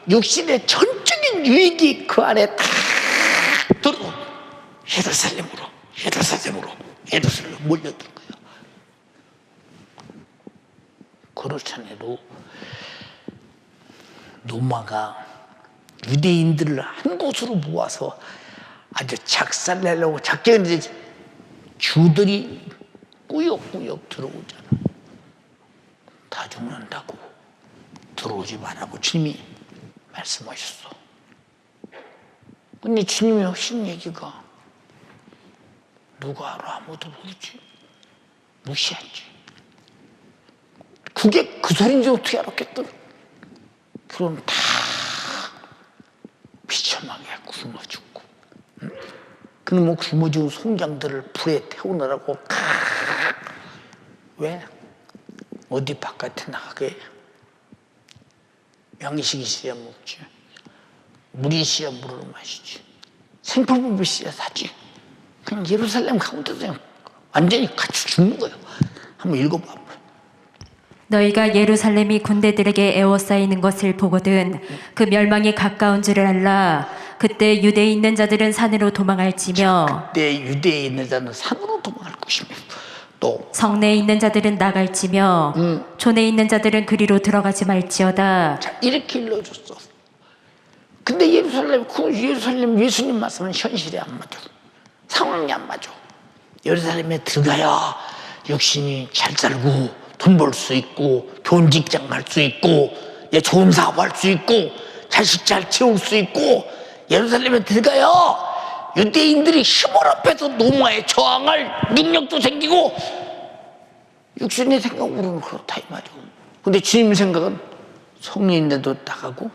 육신의 전적인 유익이 그 안에 다 들어오고 예루살렘으로 몰려든 거예요. 그렇잖아도 로마가 유대인들을 한 곳으로 모아서 아주 작살내려고 작정했는데 주들이 꾸역꾸역 들어오잖아. 다 죽는다고 들어오지 말라고 주님이 말씀하셨어. 근데 주님이 하신 얘기가 누가 알아? 아무도 모르지. 무시하지. 그게 그 소리인지 어떻게 알았겠더라. 그럼 다 비참하게 굶어 죽고. 그놈의 굶어 죽은 송장들을 불에 태우느라고 왜? 어디 바깥에 나가게 양식이 있어야 먹지. 물이 있어야 물을 마시지. 생필품이 있어야 사지. 그냥 예루살렘 가운데서 그냥 완전히 같이 죽는 거예요. 한번 읽어봐. 너희가 예루살렘이 군대들에게 에워싸이는 것을 보거든 그 멸망이 가까운 줄을 알라. 그때 유대에 있는 자들은 산으로 도망할지며 그때 유대에 있는 자는 산으로 도망할 것이며 또 성내에 있는 자들은 나갈지며 촌에 있는 자들은 그리로 들어가지 말지어다. 자, 이렇게 일러줬어. 근데 예루살렘 예수님 말씀은 현실에 안 맞아. 상황이 안 맞아. 예루살렘에 들어가야 육신이 잘 살고 돈 벌 수 있고 좋은 직장 갈 수 있고 좋은 사업 할 수 있고 자식 잘 채울 수 있고 예루살렘에 들어가야 유대인들이 힘을 합해서 로마에 저항할 능력도 생기고 육신의 생각으로는 그렇다 이 말이야. 근데 주님 생각은 성령인데도 나가고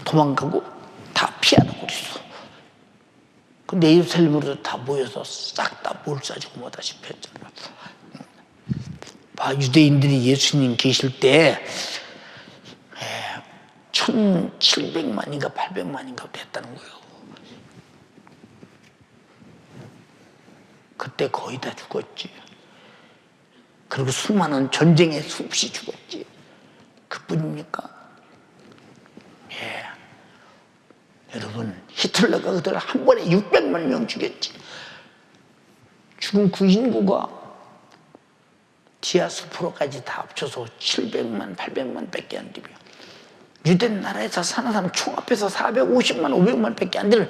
도망가고 다 피하라고 그랬어. 근데 예루살렘으로 다 모여서 싹 다 몰싸지고 뭐다시피 했잖아. 유대인들이 예수님 계실 때 1700만인가 800만인가 됐다는 거예요. 그때 거의 다 죽었지. 그리고 수많은 전쟁에 수없이 죽었지. 그뿐입니까? 예. 여러분, 히틀러가 그들 한 번에 600만 명 죽였지. 죽은 그 인구가 지하 수프로까지 다 합쳐서 700만, 800만 밖에 안 되며 유대 나라에서 사는 사람 총 합해서 450만, 500만 밖에 안 되는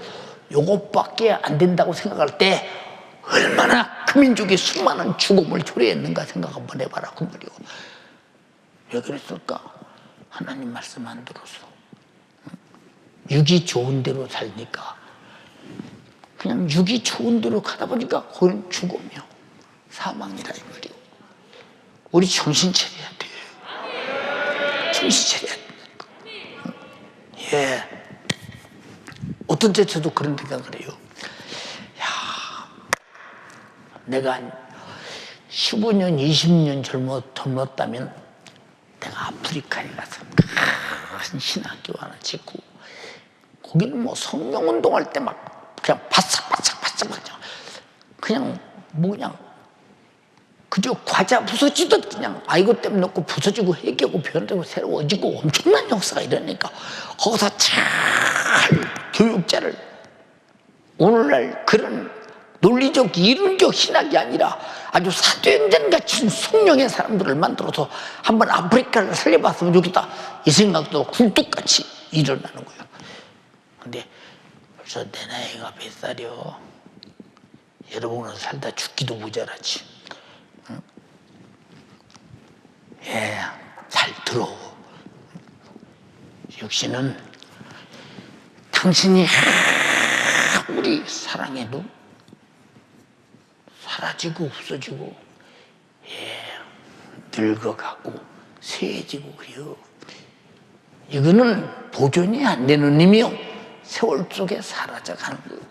요것밖에 안 된다고 생각할 때 얼마나 그 민족이 수많은 죽음을 초래했는가 생각 한번 해봐라 그 말이오. 왜 그랬을까? 하나님 말씀 안 들어서 육이 좋은 대로 살니까 그냥 육이 좋은 대로 가다 보니까 그건 죽음이요 사망이라 이 말이오. 우리 정신 차려야 돼. 정신 차려야 돼. 예. 어떤 때 저도 그런 생각을 해요. 야, 내가 한 15년, 20년 젊었다면 내가 아프리카에 가서 큰 신학교 하나 짓고 거기는 뭐 성령운동할 때 막 그냥 바싹바싹 그냥 그저 과자 부서지듯 그냥 아이고 땜 넣고 부서지고 해기하고 변하고 새로워지고 엄청난 역사가 일어나니까 거기서 잘 교육자를 오늘날 그런 논리적 이론적 신학이 아니라 아주 사도행전 같은 성령의 사람들을 만들어서 한번 아프리카를 살려봤으면 좋겠다 이 생각도 굴뚝같이 일어나는 거예요. 근데 벌써 내 나이가 몇 살이요? 여러분은 살다 죽기도 모자라지. 응? 예, 잘 들어. 육신은 당신이 아무리 사랑해도 사라지고 없어지고 늙어가고 쇠해지고 그래요. 이거는 보존이 안 되는 의미요. 세월 속에 사라져가는 거예요.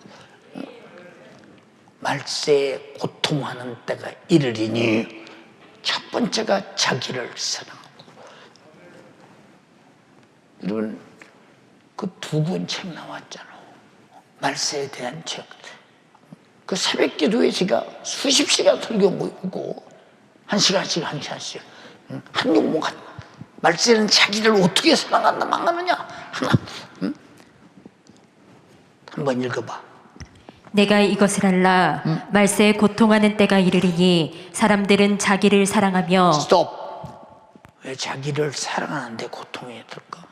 말세에 고통하는 때가 이르리니 첫 번째가 자기를 사랑하고. 여러분 그 두 권 책 나왔잖아. 말세에 대한 책. 그 새벽 기도에 제가 수십 시간 설교하고 한 시간씩 한 용목 말세는 자기를 어떻게 사랑한다 망하느냐 하나. 한번 읽어봐. 내가 이것을 알라. 말세에 고통하는 때가 이르리니 사람들은 자기를 사랑하며. 스톱. 왜 자기를 사랑하는데 고통이 들까?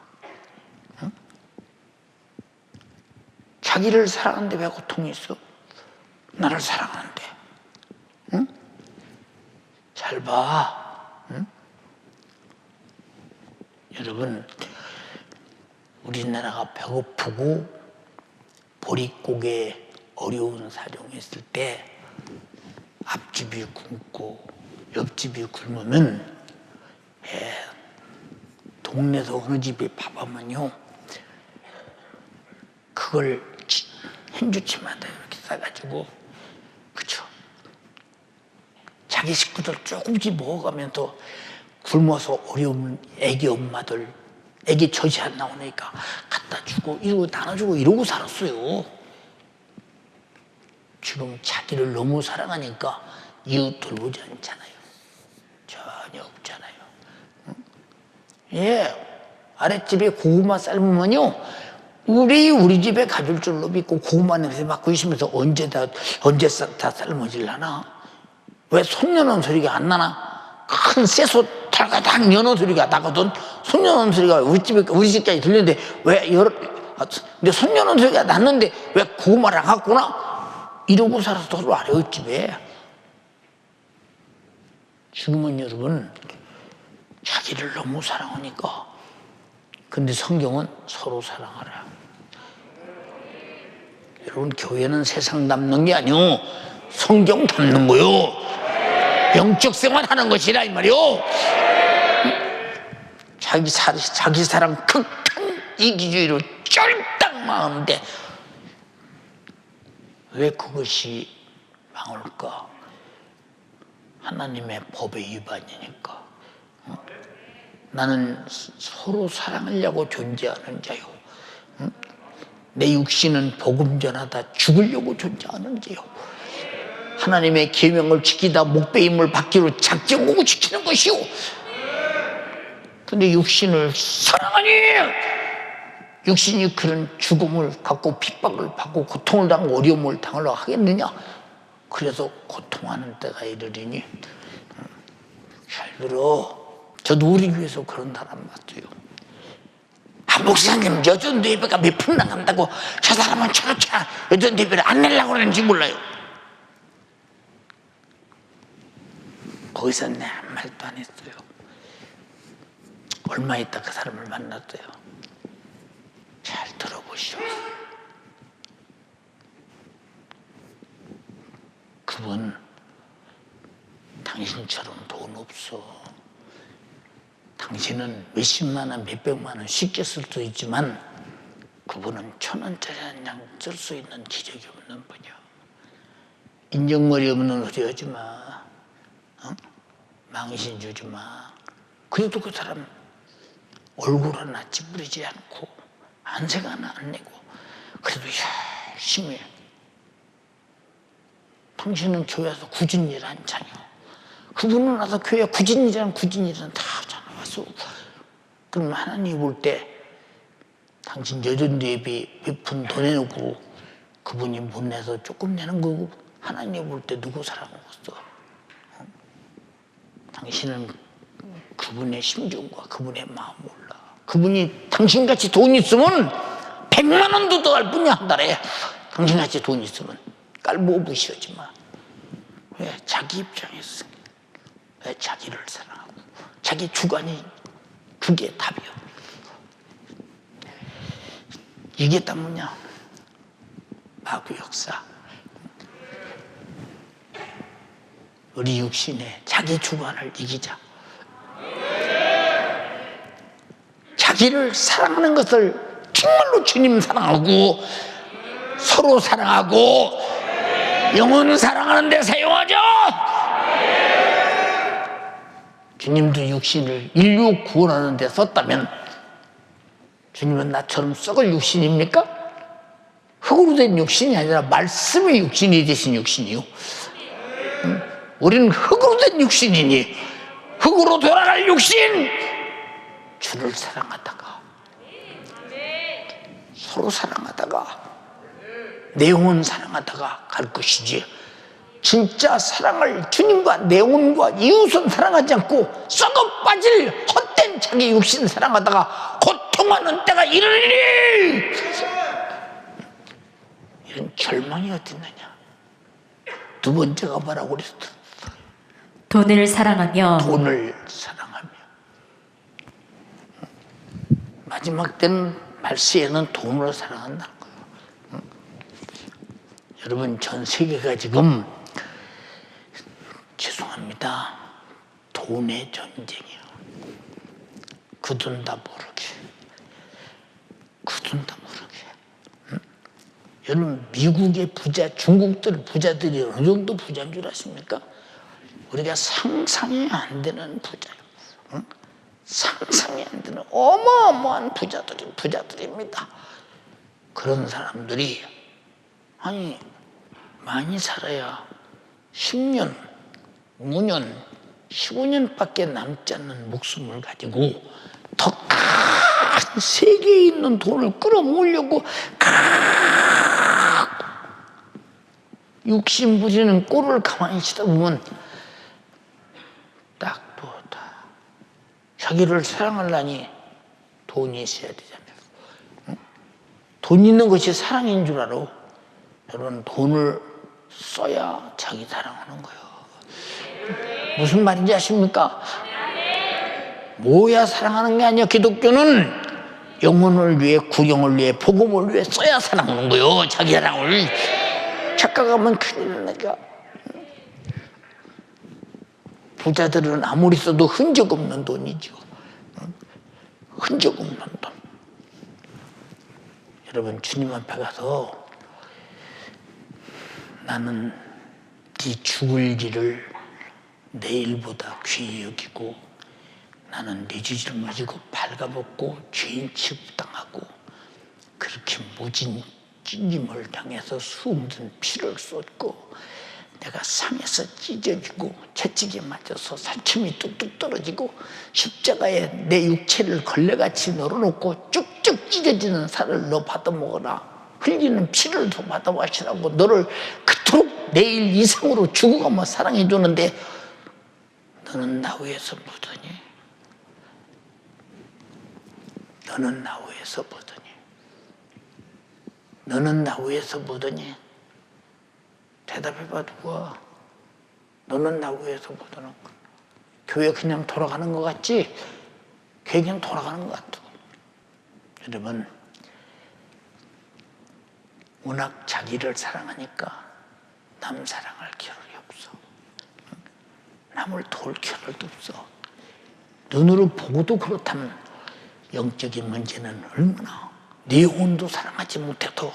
자기를 사랑하는데 왜 고통이 있어? 나를 사랑하는데. 잘 봐. 여러분, 우리나라가 배고프고 보릿고개 어려운 사정이 있을 때 앞집이 굶고 옆집이 굶으면 동네에서 어느 집에 밥 하면요 그걸 한 주치마다 이렇게 싸가지고 그쵸 자기 식구들 조금씩 먹어가면서 굶어서 어려운 애기 엄마들 애기 젖이 안 나오니까 갖다 주고 이러고 나눠주고 이러고 살았어요. 지금 자기를 너무 사랑하니까 이웃 돌보지 않잖아요. 전혀 없잖아요. 아랫집에 고구마 삶으면요 우리 집에 가줄 줄로 믿고 고구마 냄새 맡고 있으면서 언제 다 삶아질라나? 왜 손녀는 소리가 안 나나? 큰 쇠소 털가닥 여는 소리가 나거든. 손 여는 소리가 우리 집까지 들리는데 근데 손 여는 소리가 났는데 왜 고구마를 안 갖구나? 이러고 살아서 서로 아래의 집에. 지금은 여러분 자기를 너무 사랑하니까. 근데 성경은 서로 사랑하라. 여러분 교회는 세상 담는 게 아니오 성경 담는 거요. 영적 생활 하는 것이라 이 말이요. 자기 사랑 극한 이기주의로 쫄딱 망하는데 왜 그것이 망할까? 하나님의 법의 위반이니까. 나는 서로 사랑하려고 존재하는 자요. 내 육신은 복음 전하다 죽으려고 존재하는 자요. 하나님의 계명을 지키다 목배임을 받기로 작정하고 지키는 것이요. 근데 육신을 사랑하니 육신이 그런 죽음을 갖고 핍박을 받고 고통을 당하고 어려움을 당하려 하겠느냐? 그래서 고통하는 때가 이르리니. 잘 들어. 저도 우리 교회에서 그런 사람 봤어요. 목사님 여전 예배가 몇 푼 나간다고 저 사람은 저렇게 여전 예배를 안 내려고 그러는지 몰라요. 거기서 내 한 말도 안 했어요. 얼마 있다 그 사람을 만났어요. 잘 들어보시오. 그분 당신처럼 돈 없어. 당신은 몇십만 원, 몇백만 원 쉽게 쓸 수 있지만 그분은 1,000원짜리 한 장 쓸 수 있는 기적이 없는 분이야. 인정머리 없는 소리 하지 마. 망신 주지 마. 그래도 그 사람 얼굴 하나 찌푸리지 않고 안색 하나 안 내고 그래도 열심히 당신은 교회에서 굳은 일 안 차냐. 그분은 와서 교회 굳은 일은 다 하잖아. 와서 그럼 하나님 볼 때 당신 여전도 예비 몇 푼 더 내놓고 그분이 못 내서 조금 내는 거고 하나님 볼 때 누구 사랑하겠어? 당신은 그분의 심정과 그분의 마음 몰라. 그분이 당신같이 돈 있으면 100만 원도 더 할 뿐이야 한 달에. 당신같이 돈 있으면 깔보고 무시하지 마. 왜? 자기 입장에서 왜 자기를 사랑하고 자기 주관이 그게 답이야. 이게 다 뭐냐? 마구 역사. 우리 육신의 자기 주관을 이기자. 자기를 사랑하는 것을 정말로 주님 사랑하고 서로 사랑하고 영혼 사랑하는 데 사용하죠. 주님도 육신을 인류 구원하는 데 썼다면 주님은 나처럼 썩을 육신입니까? 흙으로 된 육신이 아니라 말씀의 육신이 되신 육신이요. 우리는 흙으로 된 육신이니 흙으로 돌아갈 육신, 주를 사랑하다가 서로 사랑하다가 내 영혼 사랑하다가 갈 것이지, 진짜 사랑을 주님과 내 영혼과 이웃은 사랑하지 않고 썩어 빠질 헛된 자기 육신 사랑하다가 고통하는 때가 이르리니 이런 절망이 어디 있느냐. 두 번째가 뭐라고 그랬어? 돈을 사랑하며 돈을 사랑하며. 마지막 때는 말세에는 돈으로 사랑한다는 거예요. 여러분, 전 세계가 지금 죄송합니다, 돈의 전쟁이에요. 그 돈 다 모르게, 그 돈 다 모르게. 여러분, 미국의 부자, 중국들 부자들이 어느 정도 부자인 줄 아십니까? 우리가 상상이 안 되는 부자예요. 상상이 안 되는 어마어마한 부자들입니다. 그런 사람들이 아니 많이 살아야 10년, 5년, 15년밖에 남지 않는 목숨을 가지고 더 큰 세계에 있는 돈을 끌어모으려고 육신 부리는 꼴을 가만히 쳐다보면 딱 보다 자기를 사랑하려니 돈이 있어야 되잖아요. 돈 있는 것이 사랑인 줄 알아. 여러분, 돈을 써야 자기 사랑하는 거예요. 무슨 말인지 아십니까? 뭐야 사랑하는 게 아니야. 기독교는 영혼을 위해, 구령을 위해, 복음을 위해 써야 사랑하는 거예요. 자기 사랑을. 착각하면 큰일 나니까. 부자들은 아무리 써도 흔적 없는 돈이죠. 흔적 없는 돈. 여러분, 주님 앞에 가서 나는 네 죽을 일을 내일보다 귀히 여기고 나는 네 죄를 지고 발가벗고 죄인 취급당하고 그렇게 모진 찢김을 당해서 수없는 피를 쏟고 내가 상에서 찢어지고 채찍에 맞아서 살침이 뚝뚝 떨어지고 십자가에 내 육체를 걸레같이 널어놓고 쭉쭉 찢어지는 살을 너 받아먹어라. 흘리는 피를 더 받아 마시라고 너를 그토록 내일 이상으로 죽어가며 사랑해 주는데 너는 나 위해서 보더니, 너는 나 위해서 보더니, 너는 나 위해서 보더니, 대답해봐. 누가? 너는 나 위해서 보더니. 교회 그냥 돌아가는 것 같지? 교회 그냥 돌아가는 것 같아. 여러분, 워낙 자기를 사랑하니까 남 사랑할 겨를이 없어. 남을 도울 겨를도 없어. 눈으로 보고도 그렇다면 영적인 문제는 얼마나 네 혼도 사랑하지 못해도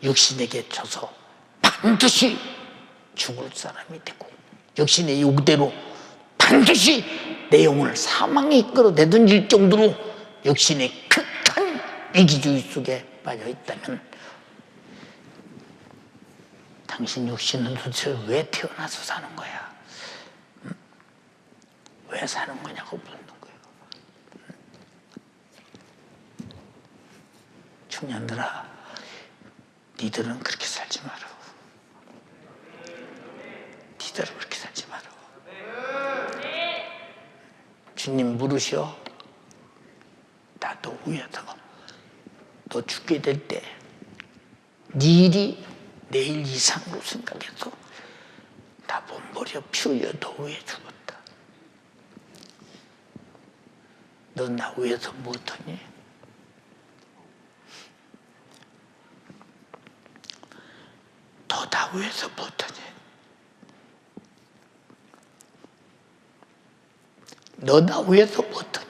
육신에게 져서 반드시 죽을 사람이 되고 육신의 욕대로 반드시 내 영혼을 사망에 끌어내던질 정도로 육신의 극한 이기주의 속에 빠져 있다면 당신 육신은 도대체 왜 태어나서 사는 거야? 왜 사는 거냐고 묻는 거예요. 청년들아, 니들은 그렇게 살지 마라. 니들은 그렇게 살지 마라. 주님 물으셔. 나도 위에서 너 죽게 될 때 네 일이 내일 이상으로 생각해서 나 몸버려 피 흘려 너 위에 죽었다. 넌 나 위해서 못하니? 나 위해서 못하니? 너 나 위해서 못하니?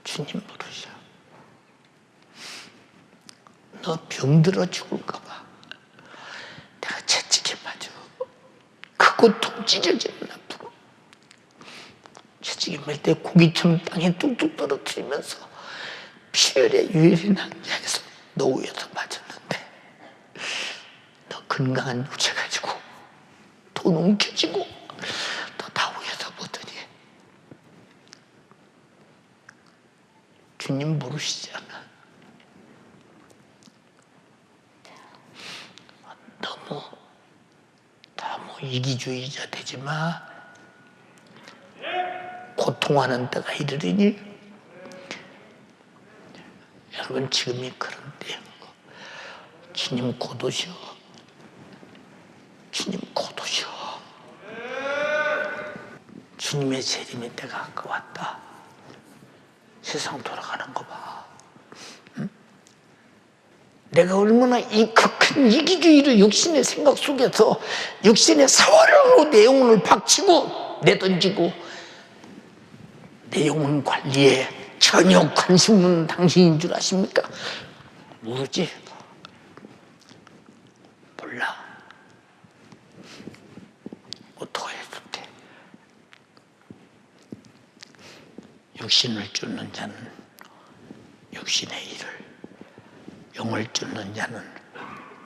주님 부르셔. 너 병들어 죽을까 봐 내가 채찍에 맞아. 그 고통 찢어지는 앞으로 채찍에 맞을 때 고기처럼 땅에 뚝뚝 떨어뜨리면서 피열에 유혈이 낭자해서 너 위에서 맞았는데 너 건강한 육체 가지고 돈 움켜쥐고 너 다 위에서 보더니 주님 모르시잖아. 너무 이기주의자 되지 마. 고통하는 때가 이르리니 여러분 지금이 그런 때예요. 주님 곧 오셔. 주님 곧 오셔. 주님의 재림의 때가 가까웠다. 세상 돌아가는 거 봐. 응? 내가 얼마나 이 큰 이기주의를 육신의 생각 속에서 육신의 사활로 내 영혼을 박치고 내던지고 내 영혼 관리에 전혀 관심 없는 당신인 줄 아십니까? 모르지? 몰라. 어떻게 해도 돼. 육신을 쫓는 자는 육신의 일을, 영을 쫓는 자는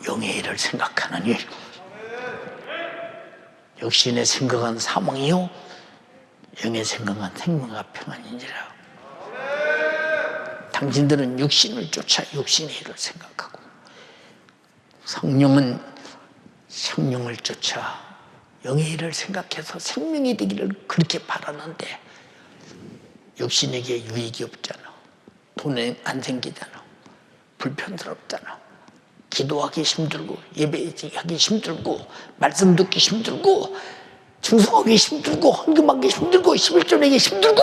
영의 일을 생각하느니 육신의 생각은 사망이요 영의 생각은 생명과 평안이니라. 당신들은 육신을 쫓아 육신의 일을 생각하고 성령은 성령을 쫓아 영의 일을 생각해서 생명이 되기를 그렇게 바라는데 육신에게 유익이 없잖아. 돈에 안 생기잖아. 불편스럽잖아. 기도하기 힘들고 예배하기 힘들고 말씀 듣기 힘들고 충성하기 힘들고 헌금하기 힘들고 11조 내기 힘들고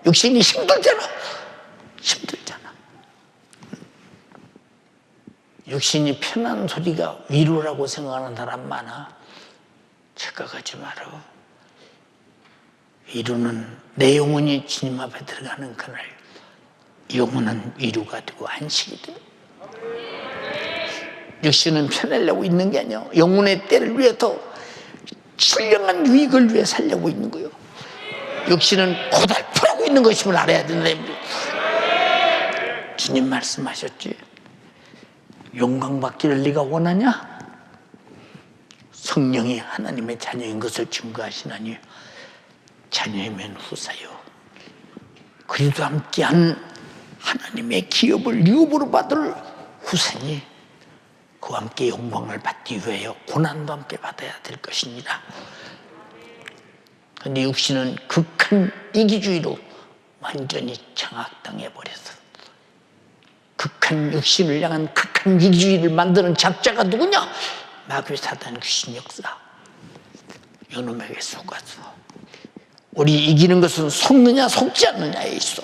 육신이 힘들잖아. 힘들잖아. 육신이 편한 소리가 위로라고 생각하는 사람 많아. 착각하지 마라. 위로는 내 영혼이 주님 앞에 들어가는 그날 영혼은 위로가 되고 안식이 돼. 육신은 편하려고 있는 게 아니야. 영혼의 때를 위해서 신령한 유익을 위해 살려고 있는 거예요. 육신은 고달프라고 있는 것임을 알아야 된다. 주님 말씀하셨지. 영광받기를 네가 원하냐? 성령이 하나님의 자녀인 것을 증거하시나니 자녀이면 후사요. 그리도 함께한 하나님의 기업을 유업으로 받을 후사니 그와 함께 영광을 받기 위하여 고난도 함께 받아야 될 것입니다. 그런데 육신은 극한 이기주의로 완전히 장악당해 버렸어. 극한 육신을 향한 극한 이기주의를 만드는 작자가 누구냐? 마귀 사단 귀신 역사. 요놈에게 속아서 우리 이기는 것은 속느냐 속지 않느냐에 있어.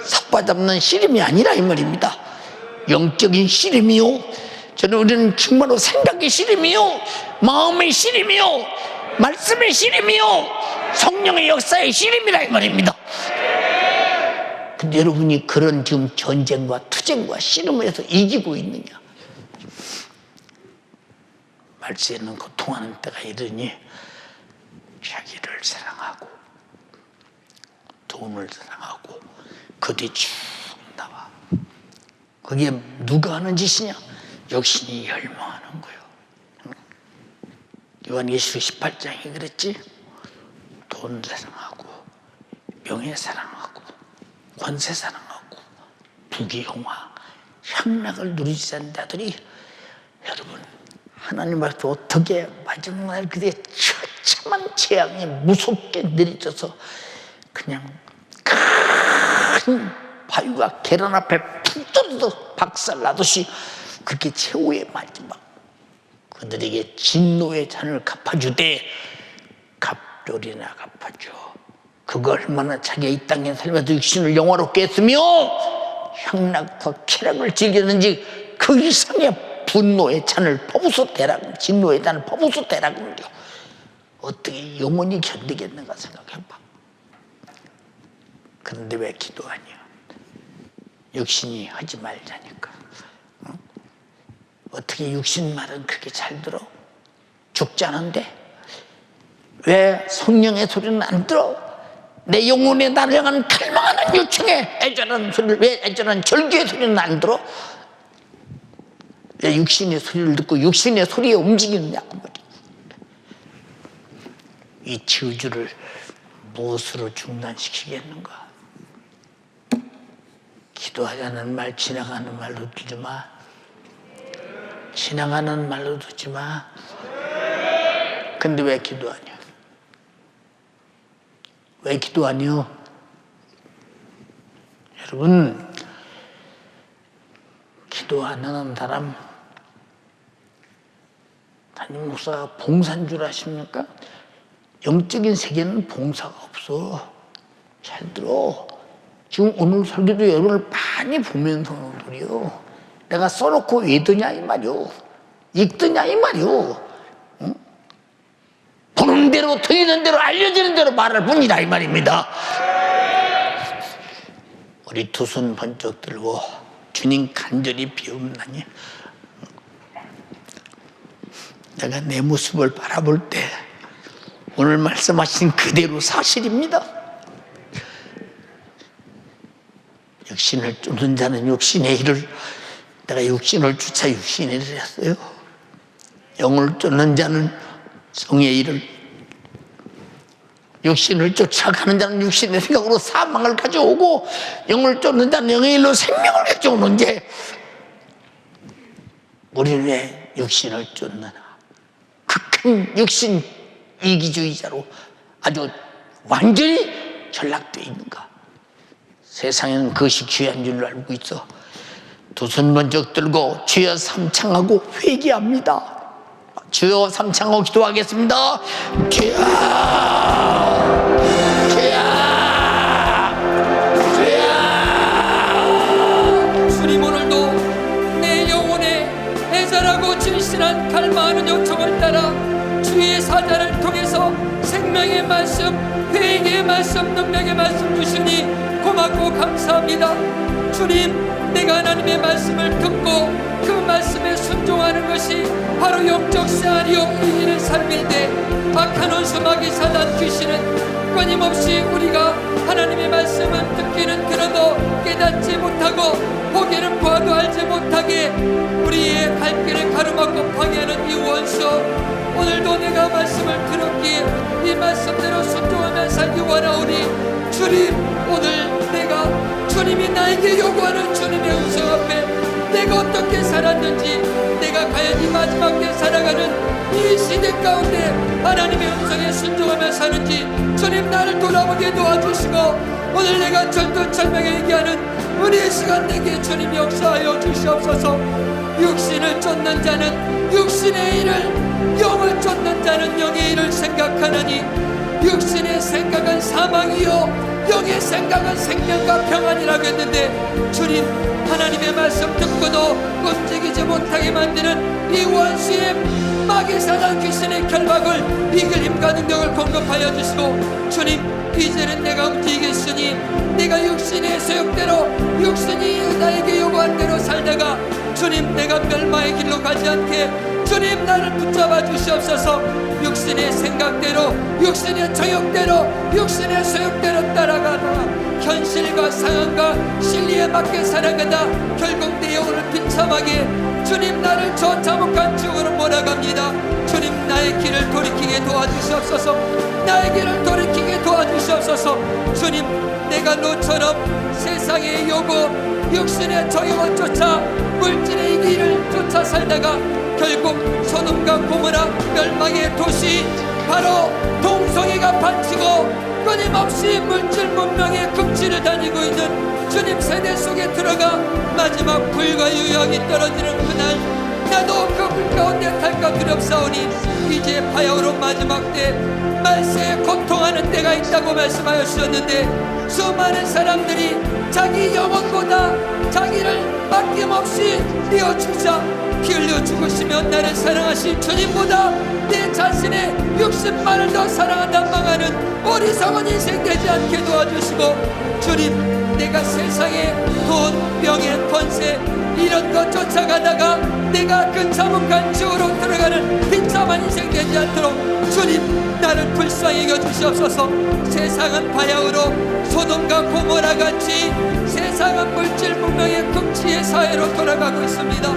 삭바잡는 씨름이 아니라 이 말입니다. 영적인 씨름이요, 저는 우리는 정말로 생각의 씨름이요, 마음의 씨름이요, 말씀의 씨름이요, 성령의 역사의 씨름이라 이 말입니다. 근데 여러분이 그런 지금 전쟁과 투쟁과 씨름을 해서 이기고 있느냐? 말세에는 고통하는 때가 이르니 자기를 사랑하고 돈을 사랑하고 그 뒤 쭉 나와. 그게 누가 하는 짓이냐? 육신이 열망하는 거예요. 요한계시록 18장에 그랬지? 돈 사랑하고 명예 사랑하고 권세 사랑하고 부귀영화 향락을 누리지 않는 자들이 여러분 하나님 앞에 어떻게 마지막 날 그대 처참한 재앙이 무섭게 내리쳐서 그냥 큰 바위가 계란 앞에 푹 떨어져 박살나듯이 그렇게 최후의 마지막 그들에게 진노의 잔을 갚아주되 갑돌이나 갚아줘. 그거 얼마나 자기가 이 땅에 살면서 육신을 영화롭게 했으며 향락과 쾌락을 즐겼는지 그 이상의 분노의 잔을 퍼부숴대라, 진노의 잔을 퍼부숴대라 그러죠. 어떻게 영원히 견디겠는가 생각해봐. 그런데 왜 기도하냐? 육신이 하지 말자니까. 응? 어떻게 육신 말은 그렇게 잘 들어? 죽자는데 왜 성령의 소리는 안 들어? 내 영혼에 나를 향한 갈망하는 요청에 애절한 소리를, 왜 애절한 절규의 소리는 안 들어? 왜 육신의 소리를 듣고 육신의 소리에 움직이느냐고 말이야. 이 저주를 무엇으로 중단시키겠는가? 기도하자는 말, 지나가는 말로 듣지 마. 지나가는 말로 듣지 마. 근데 왜 기도하냐? 왜 기도하냐? 여러분, 기도하는 사람, 담임 목사가 봉사인 줄 아십니까? 영적인 세계는 봉사가 없어. 잘 들어. 지금 오늘 설교도 여러분을 많이 보면서 그래요. 내가 써놓고 외드냐 이 말이오. 읽드냐 이 말이오. 응? 보는 대로 들리는 대로 알려지는 대로 말할 뿐이다 이 말입니다. 우리 두 손 번쩍 들고 주님 간절히 비옵나니 내가 내 모습을 바라볼 때 오늘 말씀하신 그대로 사실입니다. 육신을 쫓는 자는 육신의 일을, 내가 육신을 쫓아 육신의 일을 했어요. 영을 쫓는 자는 성의 일을, 육신을 쫓아가는 자는 육신의 생각으로 사망을 가져오고 영을 쫓는 자는 영의 일로 생명을 가져오는데 우리는 왜 육신을 쫓느냐? 극한 육신 이기주의자로 아주 완전히 전락되어 있는가? 세상에는 그것이 귀한 줄 알고 있어. 두 손 번쩍 들고 주여 삼창하고 회개합니다. 주여 삼창하고 기도하겠습니다. 주여, 주여, 주여. 주님, 오늘도 내 영혼에 애절하고 진실한 갈망하는 요청을 따라 주의 사자를 통해서 생명의 말씀, 회개의 말씀, 능력의 말씀 주시니 고맙고 감사합니다. 주님, 내가 하나님의 말씀을 듣고 그 말씀에 순종하는 것이 바로 영적 생활이요 이기는 삶인데, 악한 원수 마귀 사단 귀신은 끊임없이 우리가 하나님의 말씀은 듣기는 들어도 깨닫지 못하고 보기는 봐도 알지 못하게 우리의 갈 길을 가로막고 방해하는 이 원수, 오늘도 내가 말씀을 들었기에 이 말씀대로 순종하며 살기 원하오니 주님, 오늘 내가 주님이 나에게 요구하는 주님의 음성 앞에 내가 어떻게 살았는지, 내가 과연 이 마지막 때 살아가는 이 시대 가운데 하나님의 음성에 순종하며 사는지 주님 나를 돌아보게 도와주시고, 오늘 내가 절도철명에 얘기하는 은혜의 시간 내게 주님 역사하여 주시옵소서. 육신을 쫓는 자는 육신의 일을, 영을 쫓는 자는 영의 일을 생각하느니 육신의 생각은 사망이요 영의 생각은 생명과 평안이라고 했는데, 주님, 하나님의 말씀 듣고도 움직이지 못하게 만드는 이 원수의 마귀 사단 귀신의 결박을 이길 힘과 능력을 공급하여 주시고, 주님, 이제는 내가 움직이겠으니 내가 육신의 소욕대로 육신이 나에게 요구한 대로 살다가 주님, 내가 멸망의 길로 가지 않게 주님 나를 붙잡아 주시옵소서. 육신의 생각대로, 육신의 정욕대로, 육신의 소욕대로 따라가다가 현실과 상황과 진리에 맞게 살아가다 결국 내 영혼을 비참하게 주님 나를 저 참혹한 죽음으로 몰아갑니다. 주님, 나의 길을 돌이키게 도와주시옵소서. 나의 길을 돌이키게 도와주시옵소서. 주님, 내가 노처럼 세상의 요구, 육신의 정욕을 쫓아 물질의 이기를 쫓아 살다가 결국 소돔과 고모라 멸망의 도시 바로 동성애가 판치고 끊임없이 물질 문명의 극치를 다니고 있는 주님 세대 속에 들어가 마지막 불과 유역이 떨어지는 그날, 나도 그 불 가운데 탈까 두렵사오니 이제 바야흐로 마지막 때 말세에 고통하는 때가 있다고 말씀하여 주셨는데, 수많은 사람들이 자기 영혼보다 자기를 아낌없이 내어주자. 피 흘려 죽으시며 나를 사랑하신 주님보다 내 자신의 육신만을 더 사랑한다 망하는 어리석은 인생 되지 않게 도와주시고, 주님, 내가 세상에 돈, 명예, 권세 이런 것 쫓아가다가 내가 그 참혹한 지옥으로 들어가는 비참한 인생 되지 않도록 주님, 나를 불쌍히 여주시옵소서. 세상은 바야흐로 소돔과 고모라 같이 세상은 물질 문명의 극치의 사회로 돌아가고 있습니다.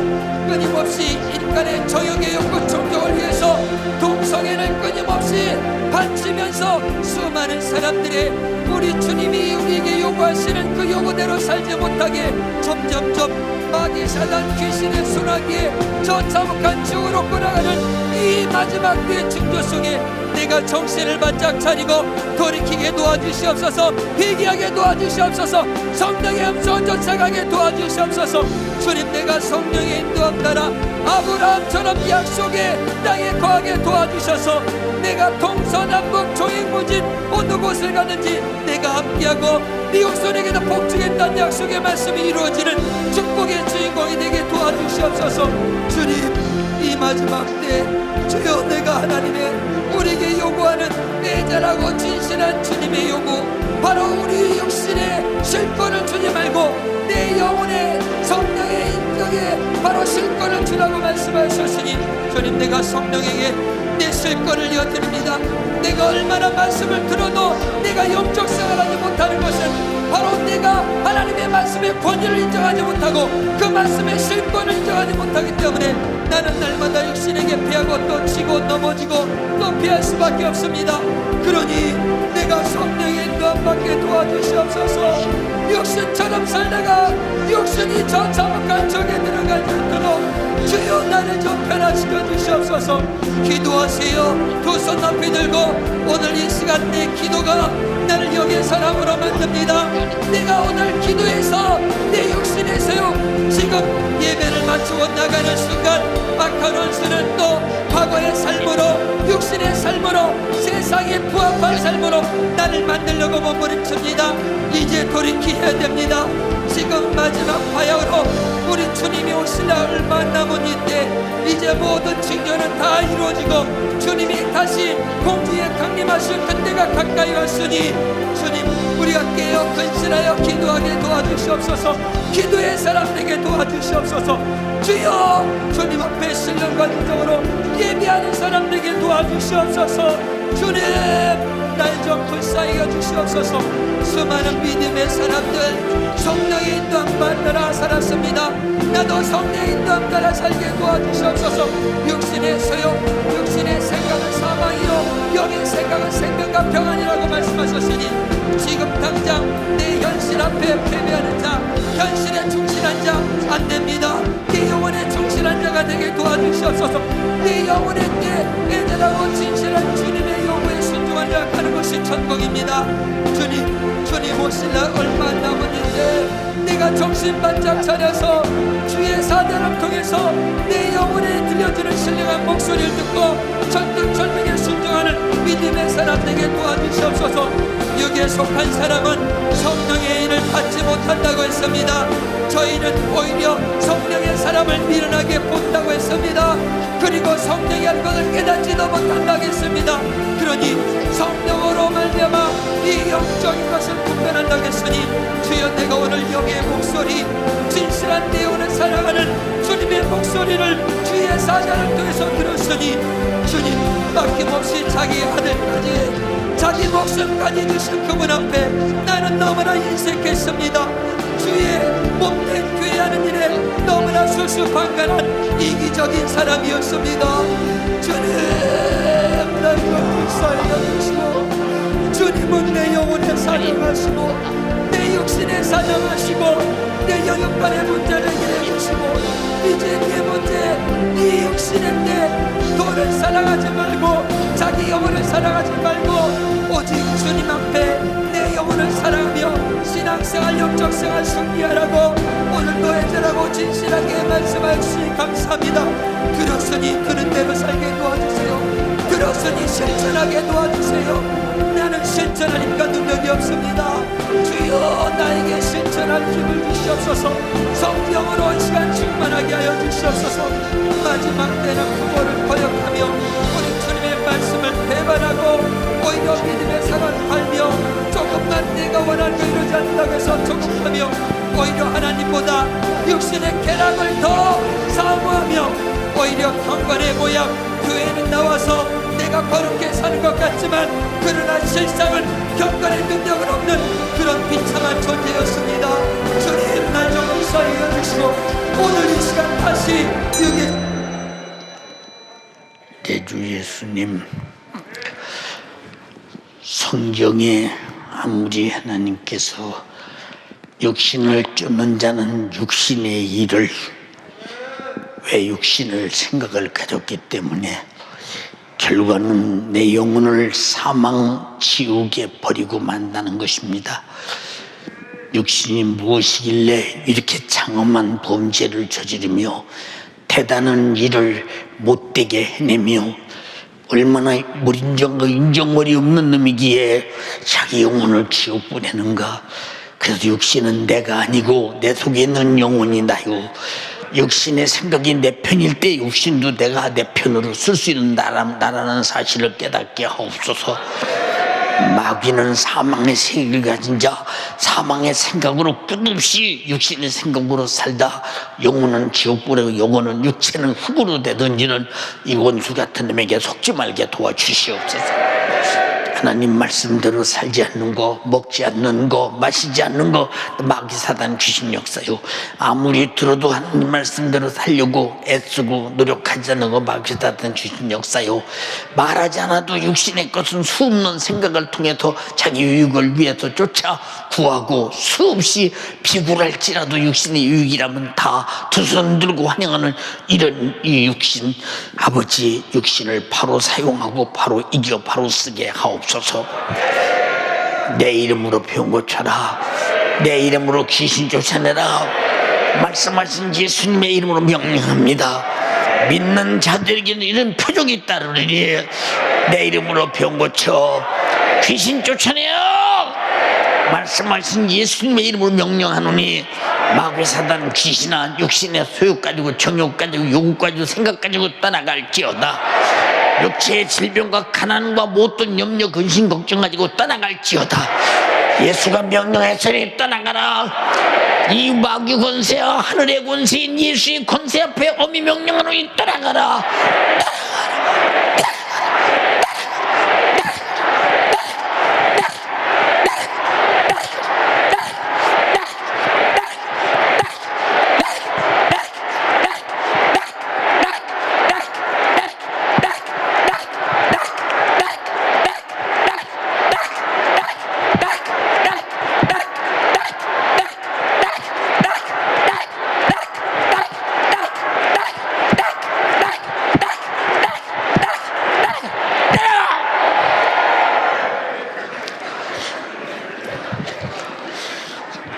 끊임없이 인간의 정욕의 욕구 충족을 위해서 동성애를 끊임없이 바치면서 수많은 사람들의 우리 주님이 우리에게 요구하시는 그 요구대로 살지 못하게 점점점 마귀 사단 귀신의 순환기에 저 참혹한 지옥으로 끌어가는 이 마지막 때의 징조 속에 내가 정신을 바짝 차리고 돌이키게 도와주시옵소서. 회개하게 도와주시옵소서. 성령의 음성을 쫓아가게 도와주시옵소서. 주님, 내가 성령의 인도함 따라 아브라함처럼 약속의 땅에 거하게 도와주셔서 내가 동서남북 종횡무진 어느 곳을 가든지 내가 함께하고 네 후손에게도 복주겠다는 약속의 말씀이 이루어지는 축복의 주인공이 되게 도와주시옵소서. 주님, 이 마지막 때 주여, 내가 하나님의 우리에게 요구하는 애절하고 진실한 주님의 요구, 바로 우리 육신의 실권을 주지 말고 내 영혼의 성령의 인격에 바로 실권을 주라고 말씀하셨으니, 주님, 내가 성령에게 내 실권을 이어드립니다. 내가 얼마나 말씀을 들어도 내가 영적 생활하지 못하는 것은 바로 내가 하나님의 말씀의 권위를 인정하지 못하고 그 말씀의 실권을 인정하지 못하기 때문에 나는 날마다 육신에게 패하고 또 치고 넘어지고 또 피할 수밖에 없습니다. 그러니 내가 성령의 인도함 받게 도와주시옵소서. 육신처럼 살다가 육신이 저 참혹한 적에 들어가지 않도록 주여, 나를 좀 변화시켜 주시옵소서. 기도하세요. 두 손 높이 들고 오늘 이 시간 내 기도가 나를 여기의 사람으로 만듭니다. 내가 오늘 기도해서 내 육신에서요, 지금 예배를 마치고 나가는 순간 악한 원수는 또 과거의 삶으로, 육신의 삶으로, 세상에 부합한 삶으로 나를 만들려고 몸부림칩니다. 이제 돌이켜야 됩니다. 지금 마지막 바야흐로 우리 주님이 오시려 얼마 남은 이때 이제 모든 징조는 다 이루어지고 주님이 다시 공주에 강림하실 그때가 가까이 왔으니, 주님, 우리가 깨어 근신하여 기도하게 도와주시옵소서. 기도의 사람 되게 도와주시옵소서. 주여, 주님 앞에 신령과 인정으로 예비하는 사람 되게 도와주시옵소서. 주님, 날 좀 불쌍히 여주시옵소서. 수많은 믿음의 사람들 성령의 인도함 따라 살았습니다. 나도 성령의 인도함 따라 살게 도와주시옵소서. 육신의 소욕, 육신의 생각은 사망이요 영의 생각은 생명과 평안이라고 말씀하셨으니, 지금 당장 내 현실 앞에 패배하는 자, 현실에 충실한 자 안 됩니다. 내 영혼에 충실한 자가 되게 도와주시옵소서. 내 영혼에 애절하고 진실한 주님의 요구에 순종한 자 가는 것이 천국입니다. 주님 오실라 얼마 남았는데 내가 정신 바짝 차려서 주의 사대를 통해서 내 영혼에 들려주는 신령한 목소리를 듣고 전등절명에 순종하는 믿음의 사람 되게 도와주시옵소서. 여기에 속한 사람은 성령의 일을 받지 못한다고 했습니다. 저희는 오히려 성령의 사람을 미련하게 본다고 했습니다. 그리고 성령이 한 것을 깨닫지도 못한다고 했습니다. 그러니 성령으로 말미암아 이 영적인 것을 분별한다고 했으니, 주여, 내가 오늘 여기의 목소리, 진실한 내 영혼을 사랑하는 주님의 목소리를 주의 사자를 통해서 들었으니, 주님, 아낌없이 자기 아들까지 자기 목숨까지 주신 그분 앞에 나는 너무나 인색했습니다. 주의 몸된 교회하는 일에 너무나 수수방관한 이기적인 사람이었습니다. 주님, 날 불쌍히 여기시고 주님은 내 영혼에 사랑하시고 내 육신에 사랑하시고 내 영육간의 문제를 해결해주시고, 이제 내 문제, 네 육신인데 돈을 사랑하지 말고 자기 영혼을 사랑하지 말고 오직 주님 앞에 내 영혼을 사랑하며 신앙생활, 영적생활 승리하라고 오늘도 애절하고 진실하게 말씀하시니 감사합니다. 들었으니 들은 대로 살게 도와주세요. 들었으니 실천하게 도와주세요. 나는 실천하니까 능력이 없습니다. 주여, 나에게 실천 온전한 힘을 주시옵소서. 성령으로 이 시간 충만하게 하여 주시옵소서. 마지막 때는 부모를 거역하며 우리 주님의 말씀을 배반하고 오히려 믿음의 상을 팔며 조금만 내가 원하는 거 이루지 않는다고 해서 조급하며 오히려 하나님보다 육신의 쾌락을 더 사모하며 오히려 경건의 모양, 교회는 나와서 내가 거룩게 사는 것 같지만 그러나 실상은 경건의 능력은 없는 그런 비참한 존재였습니다. 주님 날 좀 용서해 주시고 오늘 이 시간 다시 여기 내 주 예수님, 성경에 아무리 하나님께서 육신을 쫓는 자는 육신의 일을, 왜 육신을 생각을 가졌기 때문에 결과는 내 영혼을 사망 지옥에 버리고 만다는 것입니다. 육신이 무엇이길래 이렇게 장엄한 범죄를 저지르며 대단한 일을 못되게 해내며 얼마나 인정머리 없는 놈이기에 자기 영혼을 지옥 보내는가. 그래서 육신은 내가 아니고 내 속에 있는 영혼이 나요. 육신의 생각이 내 편일 때 육신도 내가 내 편으로 쓸 수 있는 나라는 사실을 깨닫게 하옵소서. 마귀는 사망의 세계를 가진 자, 사망의 생각으로 끝없이 육신의 생각으로 살다 영혼은 지옥 보내고 영혼은 육체는 흙으로 되던지는 이 원수 같은 놈에게 속지 말게 도와주시옵소서. 하나님 말씀대로 살지 않는 거, 먹지 않는 거, 마시지 않는 거 마귀 사단 귀신 역사요. 아무리 들어도 하나님 말씀대로 살려고 애쓰고 노력하지 않는 거 마귀 사단 귀신 역사요. 말하지 않아도 육신의 것은 수없는 생각을 통해서 자기 유익을 위해서 쫓아 구하고 수없이 비굴할지라도 육신의 유익이라면 다 두 손 들고 환영하는 이런 이 육신, 아버지 육신을 바로 사용하고 바로 이겨 바로 쓰게 하옵소서. 내 이름으로 병 고쳐라, 내 이름으로 귀신 쫓아내라 말씀하신 예수님의 이름으로 명령합니다. 믿는 자들에게는 이런 표적이 따르리니 내 이름으로 병 고쳐 귀신 쫓아내요 말씀하신 예수님의 이름으로 명령하노니 마귀 사단 귀신아 육신의 소욕 가지고 정욕 가지고 요구 가지고 생각 가지고 떠나갈지어다. 육체의 질병과 가난과 못된 염려 근심 걱정 가지고 떠나갈지어다. 예수가 명령했으니 떠나가라. 이 마귀 권세와 하늘의 권세인 예수의 권세 앞에 엄히 명령하노니 떠나가라.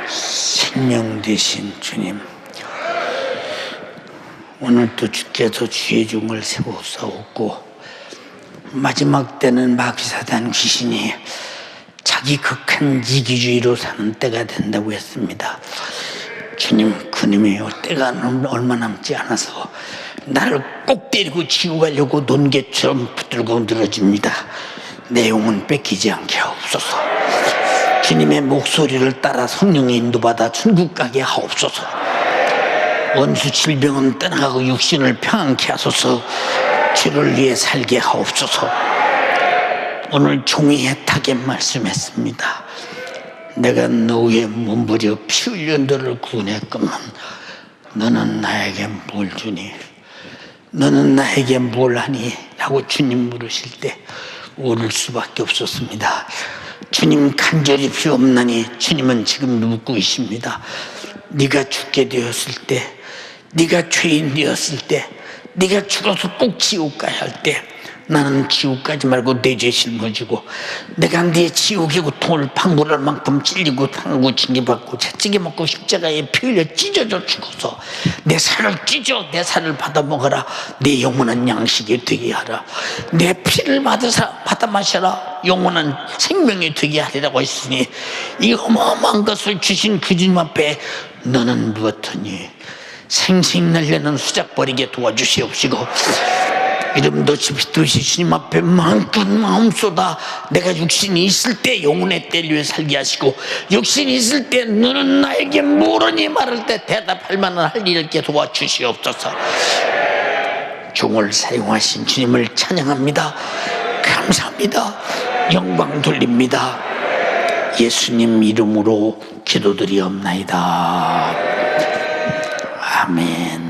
생명 되신 주님, 오늘도 주께서 주의 종을 세워싸웠고 마지막 때는 마귀사단 귀신이 자기 극한 이기주의로 사는 때가 된다고 했습니다. 주님, 그놈의 때가 얼마 남지 않아서 나를 꼭 때리고 지고 가려고 논개처럼 붙들고 늘어집니다. 내 영혼 뺏기지 않게 하옵소서. 주님의 목소리를 따라 성령의 인도받아 천국 가게 하옵소서. 원수 질병은 떠나가고 육신을 평안케 하소서. 주를 위해 살게 하옵소서. 오늘 종이 애타게 말씀했습니다. 내가 너 위에 몸부려 피 흘려 너를 구원했건만 너는 나에게 뭘 주니? 너는 나에게 뭘 하니? 라고 주님 물으실 때 울을 수밖에 없었습니다. 주님 간절히 비옵나니 주님은 지금 묻고 계십니다. 네가 죽게 되었을 때, 네가 죄인 되었을 때, 네가 죽어서 꼭 지옥 가야 할 때 나는 지옥까지 말고 내 죄 짊어지고 내가 네 지옥이고 돈을 방불할 만큼 찔리고 당구 징계받고 채찍에 먹고 십자가에 피 흘려 찢어져 죽어서 내 살을 찢어 내 살을 받아 먹어라. 내 영원한 양식이 되게 하라. 내 피를 받아 마셔라. 영원한 생명이 되게 하리라고 했으니 이 어마어마한 것을 주신 그 주님 앞에 너는 무엇하니? 생생 날려는 수작 버리게 도와주시옵시고 이름도 지피듯이 주님 앞에 마음껏 마음 쏟아 내가 육신이 있을 때 영혼의 때를 위해 살게 하시고 육신이 있을 때 너는 나에게 뭐라니 말할 때 대답할 만한 할 일을 있게 도와주시옵소서. 종을 사용하신 주님을 찬양합니다. 감사합니다. 영광 돌립니다. 예수님 이름으로 기도드리옵나이다. 아멘.